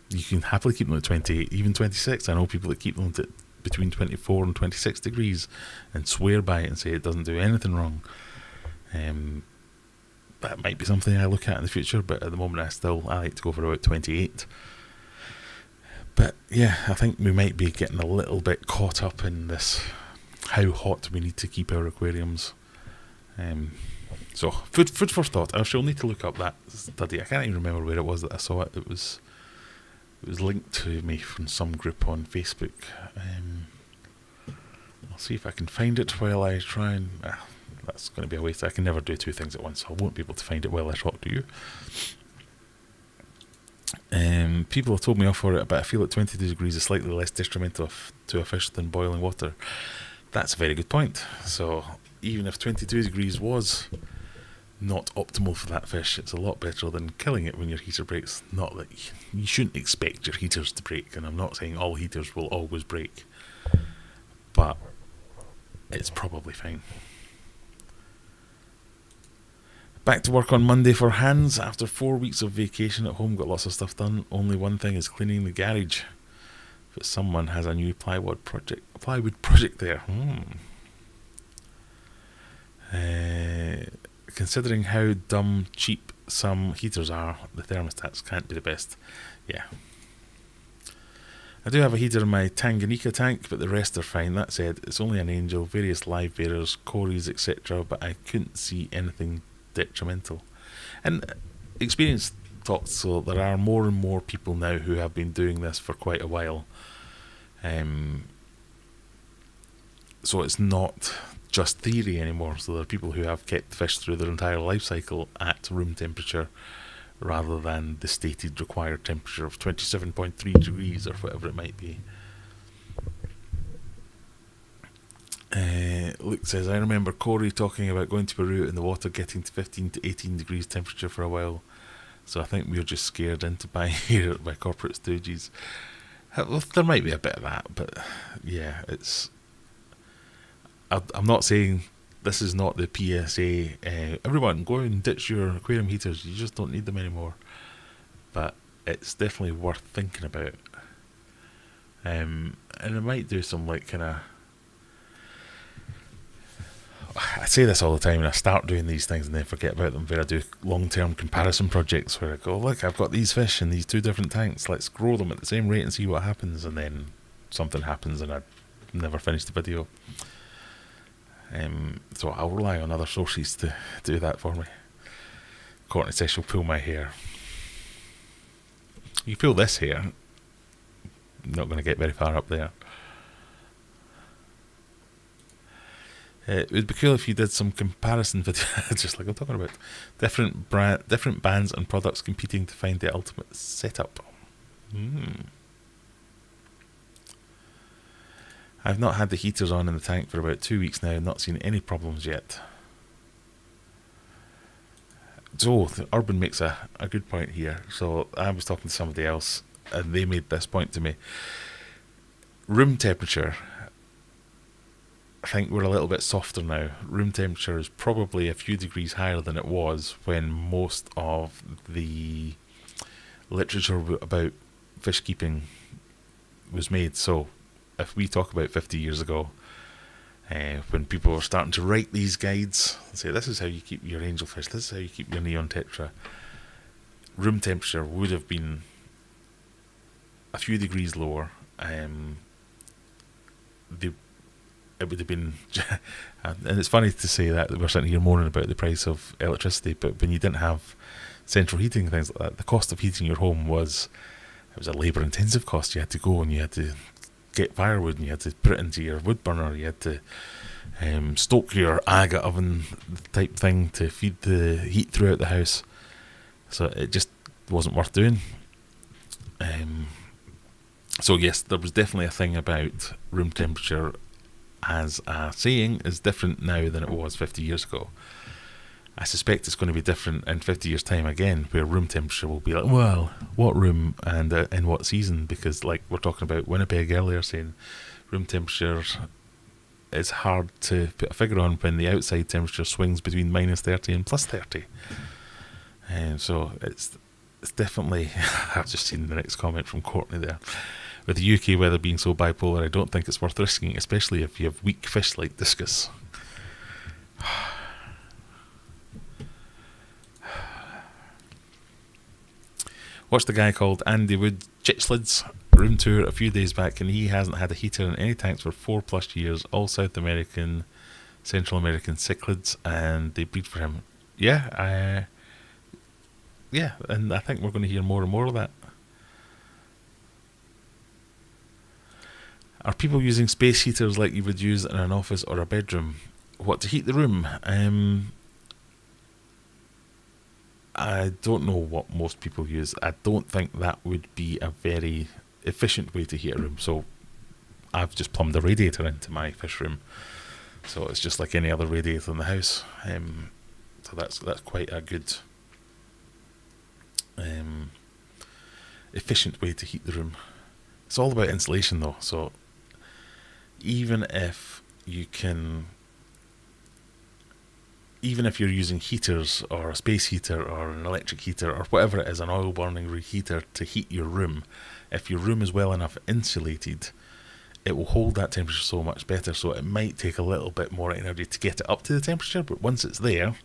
can happily keep them at 28, even 26. I know people that keep them at between 24 and 26 degrees and swear by it and say it doesn't do anything wrong. that might be something I look at in the future, but at the moment I like to go for about 28. But yeah, I think we might be getting a little bit caught up in this, how hot we need to keep our aquariums. So food for thought. I shall need to look up that study. I can't even remember where it was that I saw it. It was linked to me from some group on Facebook. I'll see if I can find it while I try and... that's going to be a waste. I can never do two things at once, so I won't be able to find it while I talk to you. People have told me off for it, but I feel that 22 degrees is slightly less detrimental to a fish than boiling water. That's a very good point. So even if 22 degrees was not optimal for that fish, it's a lot better than killing it when your heater breaks. Not that you shouldn't expect your heaters to break, and I'm not saying all heaters will always break, but it's probably fine. Back to work on Monday for Hans. After 4 weeks of vacation at home, got lots of stuff done. Only one thing is cleaning the garage. But someone has a new plywood project there. Considering how dumb cheap some heaters are, the thermostats can't be the best. Yeah. I do have a heater in my Tanganyika tank, but the rest are fine. That said, it's only an Angel, various live bearers, Corys, etc., but I couldn't see anything detrimental. And experience talks, so there are more and more people now who have been doing this for quite a while. So it's not just theory anymore. So there are people who have kept fish through their entire life cycle at room temperature rather than the stated required temperature of 27.3 degrees or whatever it might be. Luke says, I remember Corey talking about going to Peru and the water getting to 15 to 18 degrees temperature for a while. So I think we were just scared into buying here by corporate stooges. Well, there might be a bit of that, but yeah, it's... I'm not saying this is not the PSA. Everyone, go and ditch your aquarium heaters. You just don't need them anymore. But it's definitely worth thinking about. And I might do some like kind of... I say this all the time, and I start doing these things and then forget about them, where I do long-term comparison projects where I go, look, I've got these fish in these 2 different tanks, let's grow them at the same rate and see what happens, and then something happens and I never finish the video. So I'll rely on other sources to do that for me. Courtney says she'll pull my hair. You pull this hair, not going to get very far up there. It would be cool if you did some comparison video, just like I'm talking about. Different bands and products competing to find the ultimate setup. I've not had the heaters on in the tank for about 2 weeks now, not seen any problems yet. So, Urban makes a good point here. So, I was talking to somebody else, and they made this point to me. Room temperature, I think we're a little bit softer now. Room temperature is probably a few degrees higher than it was when most of the literature about fish keeping was made. So, if we talk about 50 years ago, when people were starting to write these guides and say, this is how you keep your angelfish, this is how you keep your neon tetra, room temperature would have been a few degrees lower. It would have been, and it's funny to say that we're sitting here moaning about the price of electricity, but when you didn't have central heating and things like that, the cost of heating your home was a labour-intensive cost. You had to go and you had to get firewood and you had to put it into your wood burner, you had to stoke your agate oven type thing to feed the heat throughout the house, so it just wasn't worth doing. So yes, there was definitely a thing about room temperature as a saying is different now than it was 50 years ago. I suspect it's going to be different in 50 years time again, where room temperature will be like, well, what room and in what season? Because like we're talking about Winnipeg earlier, saying room temperature is hard to put a figure on when the outside temperature swings between minus 30 and plus 30. And so it's definitely... I've just seen the next comment from Courtney there. With the UK weather being so bipolar, I don't think it's worth risking, especially if you have weak fish like Discus. Watched a guy called Andy Wood Chichlid's room tour a few days back, and he hasn't had a heater in any tanks for 4+ years. All South American, Central American cichlids, and they breed for him. Yeah, and I think we're going to hear more and more of that. Are people using space heaters like you would use in an office or a bedroom? What, to heat the room? I don't know what most people use. I don't think that would be a very efficient way to heat a room. So I've just plumbed a radiator into my fish room. So it's just like any other radiator in the house. So that's quite a good efficient way to heat the room. It's all about insulation though. So even if you're using heaters or a space heater or an electric heater or whatever it is, an oil burning heater to heat your room, if your room is well enough insulated, it will hold that temperature so much better. So it might take a little bit more energy to get it up to the temperature, but once it's there,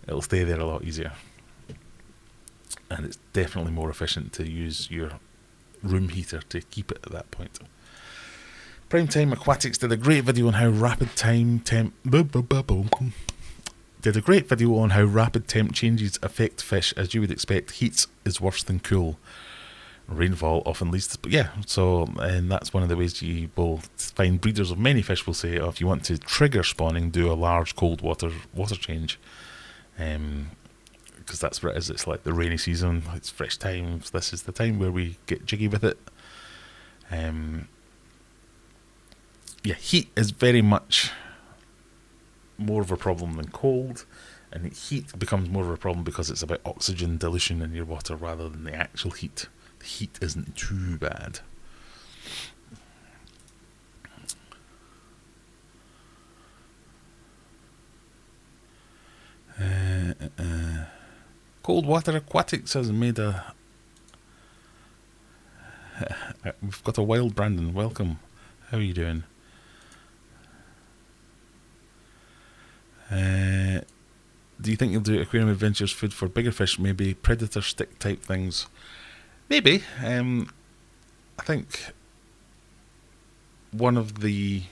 it'll stay there a lot easier. And it's definitely more efficient to use your room heater to keep it at that point. Primetime Aquatics did a great video on how rapid temp changes affect fish. As you would expect, heat is worse than cool. Rainfall often leads to... and that's one of the ways you will find breeders of many fish will say, if you want to trigger spawning, do a large cold water change. Because that's what it is. It's like the rainy season, it's fresh time. This is the time where we get jiggy with it. Heat is very much more of a problem than cold, and heat becomes more of a problem because it's about oxygen dilution in your water rather than the actual heat. The heat isn't too bad. Cold Water Aquatics has made a... We've got a wild Brandon. Welcome. How are you doing? Do you think you'll do Aquarium Adventures food for bigger fish? Maybe predator stick type things? Maybe. I think one of the...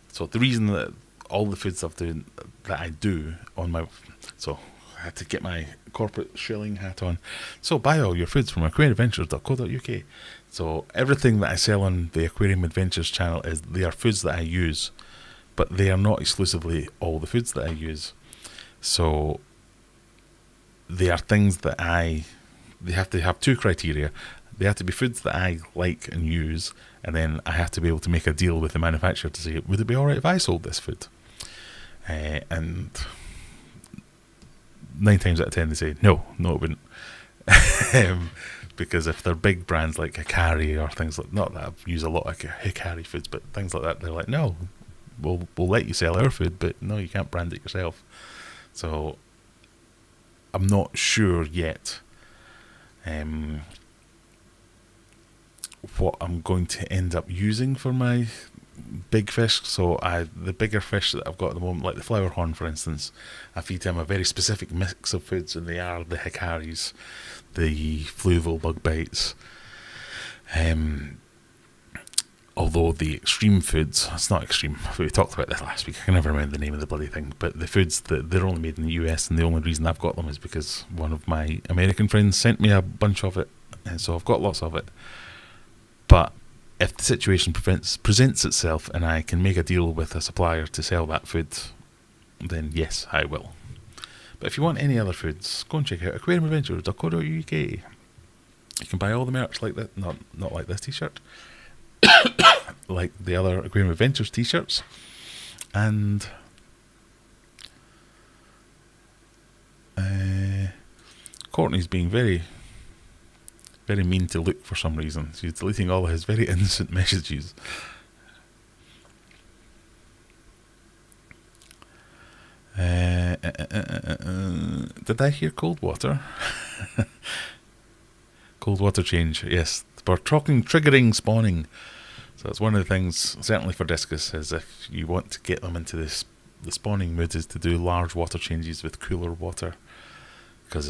So the reason that all the food stuff that I do on my... So I had to get my corporate shilling hat on. So buy all your foods from aquariumadventures.co.uk. So everything that I sell on the Aquarium Adventures channel they are foods that I use, but they are not exclusively all the foods that I use. So they are things that they have to have two criteria. They have to be foods that I like and use, and then I have to be able to make a deal with the manufacturer to say, would it be alright if I sold this food? And 9 times out of 10 they say, no, it wouldn't. Because if they're big brands like Hikari or things like, not that I use a lot of Hikari foods, but things like that, they're like, no, we'll let you sell our food, but no, you can't brand it yourself. So I'm not sure yet what I'm going to end up using for my big fish. So the bigger fish that I've got at the moment, like the flower horn for instance, I feed them a very specific mix of foods, and they are the Hikaris, the fluval bug bites. Although the extreme foods, it's not extreme, we talked about this last week, I can never remember the name of the bloody thing, but the foods, they're only made in the US, and the only reason I've got them is because one of my American friends sent me a bunch of it, and so I've got lots of it. But if the situation presents itself and I can make a deal with a supplier to sell that food, then yes, I will. But if you want any other foods, go and check out aquariumadventures.co.uk. You can buy all the merch like that, not like this t-shirt, like the other Aquarium Adventures t-shirts, and Courtney's being very, very mean to Luke for some reason. She's deleting all of his very innocent messages. Did I hear cold water? Cold water change, yes. We're talking triggering spawning. So it's one of the things, certainly for Discus, is if you want to get them into the spawning mood, is to do large water changes with cooler water, because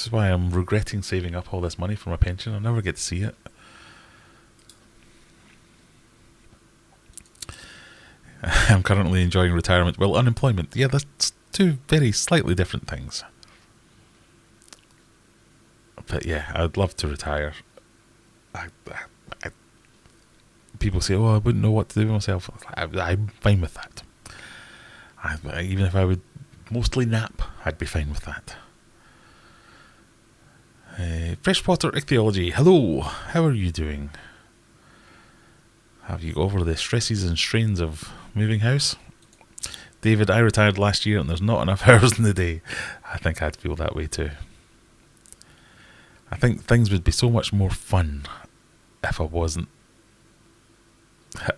Which is why I'm regretting saving up all this money for my pension. I'll never get to see it. I'm currently enjoying retirement. Well, unemployment. Yeah, that's two very slightly different things. But yeah, I'd love to retire. People say, oh, I wouldn't know what to do with myself. I'm fine with that. Even if I would mostly nap, I'd be fine with that. Freshwater ichthyology. Hello, how are you doing? Have you got over the stresses and strains of moving house? David, I retired last year and there's not enough hours in the day. I think I'd feel that way too. I think things would be so much more fun if I wasn't.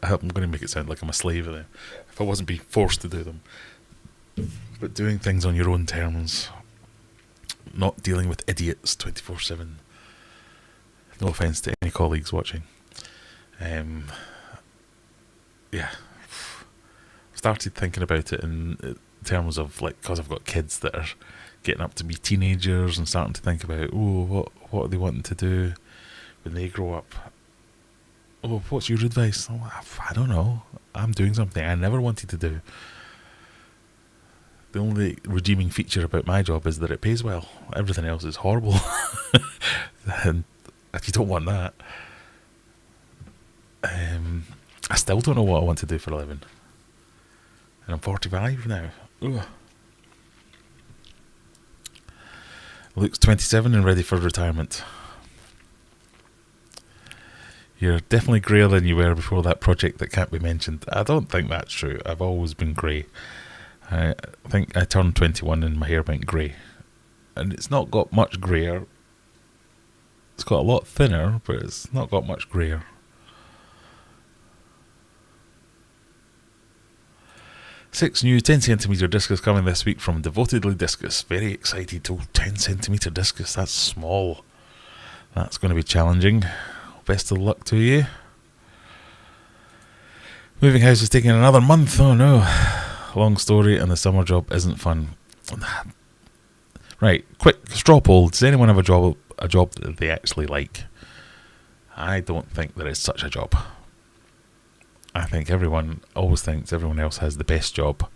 I'm going to make it sound like I'm a slave of them. If I wasn't being forced to do them. But doing things on your own terms. Not dealing with idiots 24/7. No offence to any colleagues watching. Yeah. I've started thinking about it in terms of, like, because I've got kids that are getting up to be teenagers and starting to think about, what are they wanting to do when they grow up? Oh, what's your advice? Oh, I don't know. I'm doing something I never wanted to do. The only redeeming feature about my job is that it pays well. Everything else is horrible. And you don't want that. I still don't know what I want to do for a living. And I'm 45 now. Ugh. Luke's 27 and ready for retirement. You're definitely greyer than you were before that project that can't be mentioned. I don't think that's true. I've always been grey. I think I turned 21 and my hair went grey. And it's not got much greyer. It's got a lot thinner, but it's not got much greyer. Six new 10cm discus coming this week from Devotedly Discus. Very excited. Oh, 10cm discus, that's small. That's going to be challenging. Best of luck to you. Moving house is taking another month. Oh no. Long story, and the summer job isn't fun. Right, quick straw poll. Does anyone have a job that they actually like? I don't think there is such a job. I think everyone always thinks everyone else has the best job.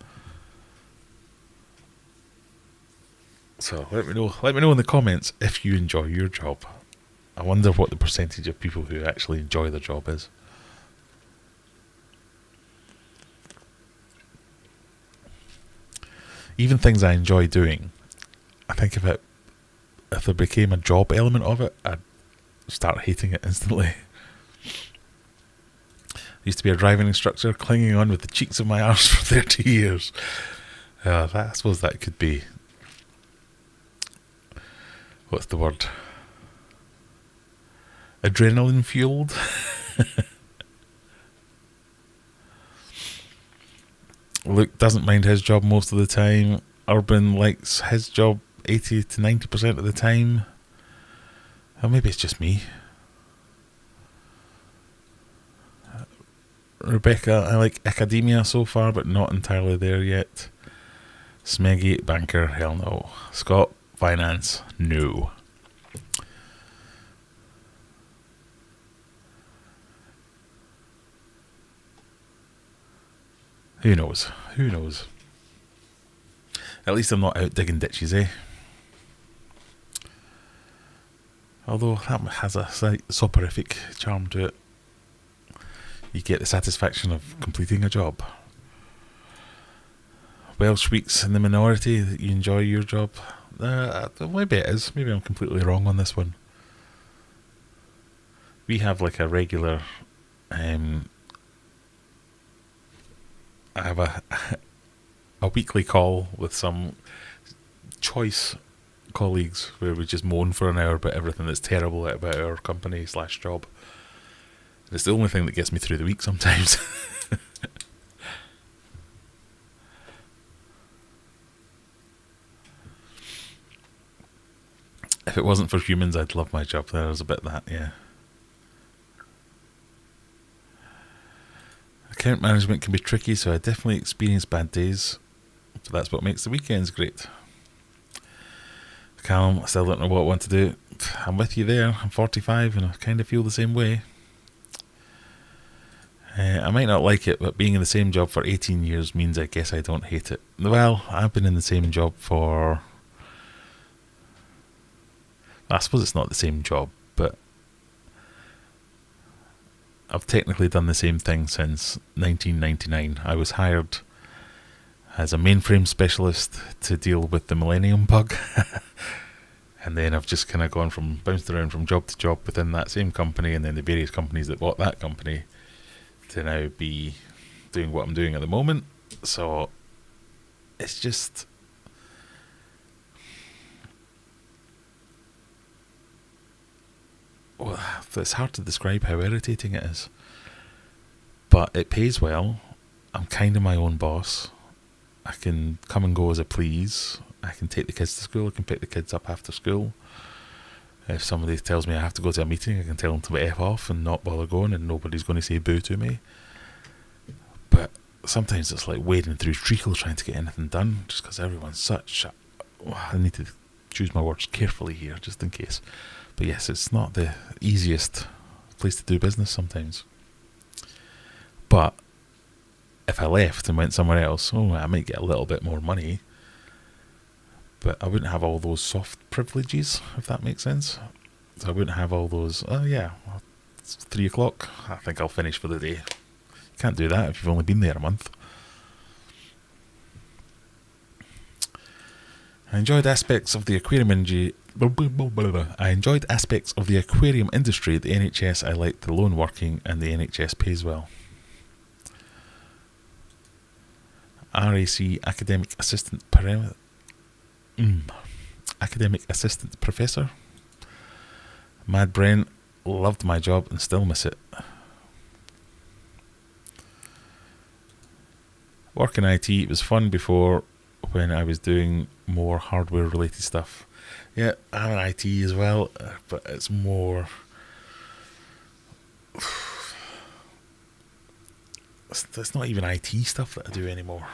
So let me know in the comments if you enjoy your job. I wonder what the percentage of people who actually enjoy their job is. Even things I enjoy doing, I think if there became a job element of it, I'd start hating it instantly. I used to be a driving instructor, clinging on with the cheeks of my arse for 30 years. I suppose that could be... What's the word? Adrenaline fueled. Luke doesn't mind his job most of the time. Urban likes his job 80 to 90% of the time. Or maybe it's just me. Rebecca, I like academia so far, but not entirely there yet. Smeggy, banker, hell no. Scott, finance, no. Who knows? Who knows? At least I'm not out digging ditches, eh? Although that has a slight soporific charm to it. You get the satisfaction of completing a job. Welsh weeks in the minority that you enjoy your job. Maybe it is. Maybe I'm completely wrong on this one. We have like a regular... I have a weekly call with some choice colleagues where we just moan for an hour about everything that's terrible about our company / job. It's the only thing that gets me through the week sometimes. If it wasn't for humans, I'd love my job. There's a bit of that, yeah. Account management can be tricky, so I definitely experience bad days. So that's what makes the weekends great. calm. I still don't know what I want to do. I'm with you there. I'm 45 and I kind of feel the same way. I might not like it, but being in the same job for 18 years means I guess I don't hate it. Well, I've been in the same job for... I suppose it's not the same job, but I've technically done the same thing since 1999. I was hired as a mainframe specialist to deal with the Millennium Bug. And then I've just kind of bounced around from job to job within that same company, and then the various companies that bought that company, to now be doing what I'm doing at the moment. So it's just... well, it's hard to describe how irritating it is. But it pays well. I'm kind of my own boss. I can come and go as I please. I can take the kids to school. I can pick the kids up after school. If somebody tells me I have to go to a meeting, I can tell them to F off and not bother going, and nobody's going to say boo to me. But sometimes it's like wading through treacle trying to get anything done, just because everyone's such... I need to choose my words carefully here, just in case. But yes, it's not the easiest place to do business sometimes. But if I left and went somewhere else, I might get a little bit more money, but I wouldn't have all those soft privileges, if that makes sense. So I wouldn't have all those, it's 3 o'clock, I think I'll finish for the day. You can't do that if you've only been there a month. I enjoyed aspects of the aquarium industry. The NHS, I liked the lone working, and the NHS pays well. RAC, academic assistant professor. Mad Brent, loved my job and still miss it. Work in IT, it was fun before when I was doing more hardware related stuff. Yeah, I'm in IT as well, but it's more... it's not even IT stuff that I do anymore.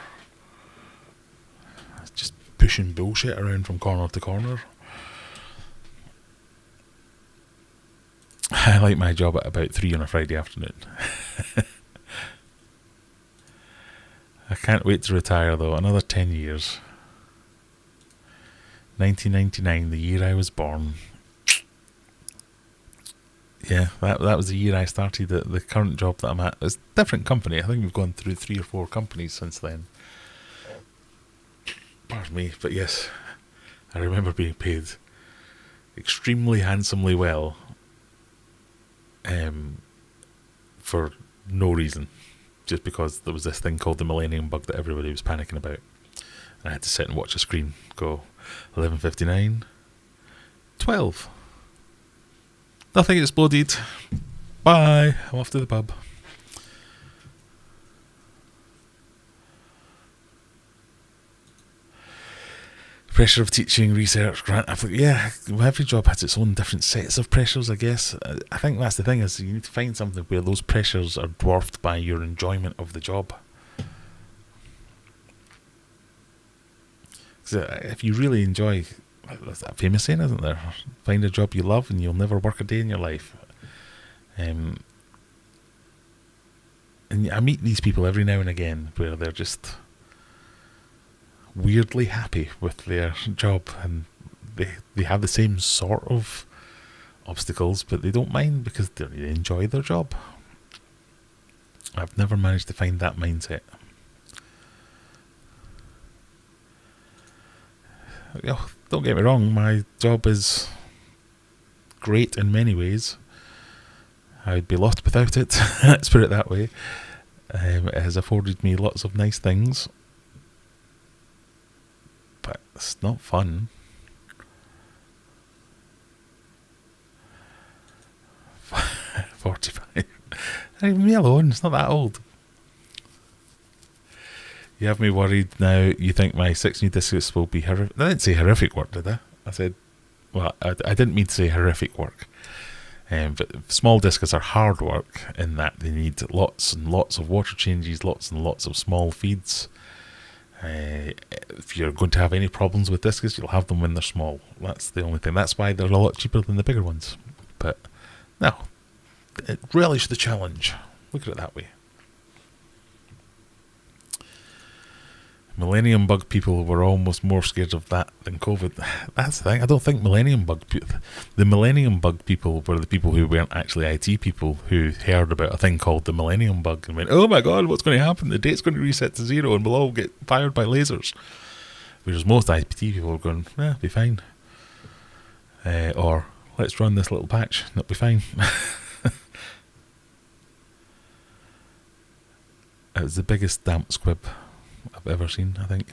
It's just pushing bullshit around from corner to corner. I like my job at about 3 on a Friday afternoon. I can't wait to retire though, another 10 years. 1999, the year I was born. Yeah, that was the year I started the current job that I'm at. It's a different company. I think we've gone through 3 or 4 companies since then. Pardon me, but yes, I remember being paid extremely handsomely well for no reason. Just because there was this thing called the Millennium Bug that everybody was panicking about. And I had to sit and watch a screen go 11:59, 12. Nothing exploded. Bye. I'm off to the pub. Pressure of teaching, research, grant application. Yeah, every job has its own different sets of pressures, I guess. I think that's the thing, is you need to find something where those pressures are dwarfed by your enjoyment of the job. If you really enjoy, there's that famous saying, isn't there? Find a job you love and you'll never work a day in your life. And I meet these people every now and again where they're just weirdly happy with their job, and they have the same sort of obstacles, but they don't mind because they enjoy their job. I've never managed to find that mindset. Don't get me wrong, my job is great in many ways. I'd be lost without it. Let's put it that way. It has afforded me lots of nice things, but it's not fun. 45. Leave me alone, it's not that old. You have me worried now. You think my 6 new discs will be horrific. I didn't say horrific work, did I? I said, well, I didn't mean to say horrific work. But small discus are hard work in that they need lots and lots of water changes, lots and lots of small feeds. If you're going to have any problems with discus, you'll have them when they're small. That's the only thing. That's why they're a lot cheaper than the bigger ones. But no, relish the challenge. Look at it that way. Millennium bug people were almost more scared of that than COVID. That's the thing. I don't think the millennium bug people were the people who weren't actually IT people, who heard about a thing called the millennium bug and went, "Oh my god, what's going to happen? The date's going to reset to 0 and we'll all get fired by lasers." Whereas most IT people were going, be fine. Or, let's run this little patch and it'll be fine. It was the biggest damp squib I've ever seen, I think.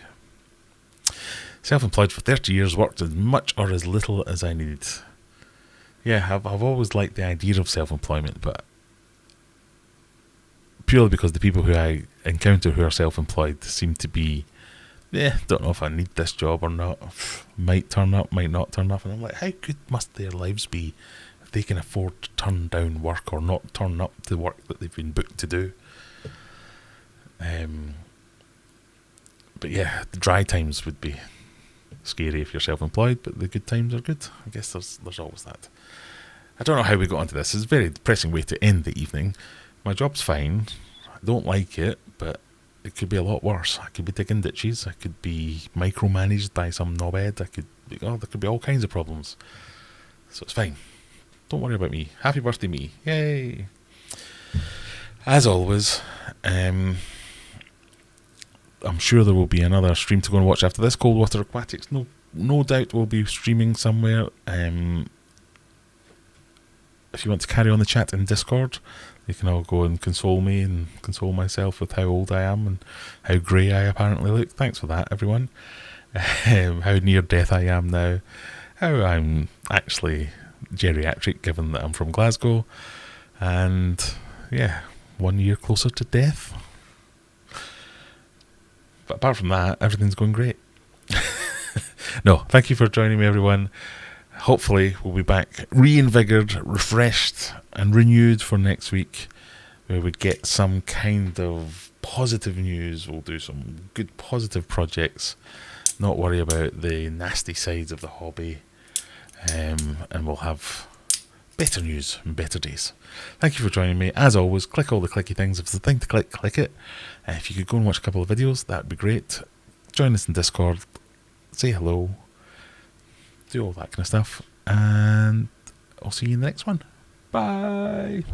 Self-employed for 30 years, worked as much or as little as I needed. Yeah, I've always liked the idea of self-employment, but purely because the people who I encounter who are self-employed seem to be, don't know if I need this job or not. Might turn up, might not turn up. And I'm like, how good must their lives be if they can afford to turn down work or not turn up to work that they've been booked to do? But yeah, the dry times would be scary if you're self-employed, but the good times are good. I guess there's always that. I don't know how we got onto this. It's a very depressing way to end the evening. My job's fine. I don't like it, but it could be a lot worse. I could be digging ditches. I could be micromanaged by some knobhead. There could be all kinds of problems. So it's fine. Don't worry about me. Happy birthday, me. Yay. As always, I'm sure there will be another stream to go and watch after this. Cold Water Aquatics, no doubt will be streaming somewhere. If you want to carry on the chat in Discord, you can all go and console me and console myself with how old I am and how grey I apparently look. Thanks for that, everyone. How near death I am now. How I'm actually geriatric, given that I'm from Glasgow. And yeah, 1 year closer to death. But apart from that, everything's going great. No, thank you for joining me, everyone. Hopefully, we'll be back reinvigorated, refreshed, and renewed for next week, where we get some kind of positive news. We'll do some good positive projects, not worry about the nasty sides of the hobby, and we'll have better news and better days. Thank you for joining me. As always, click all the clicky things. If it's the thing to click, click it. If you could go and watch a couple of videos, that would be great. Join us in Discord, say hello, do all that kind of stuff, and I'll see you in the next one. Bye.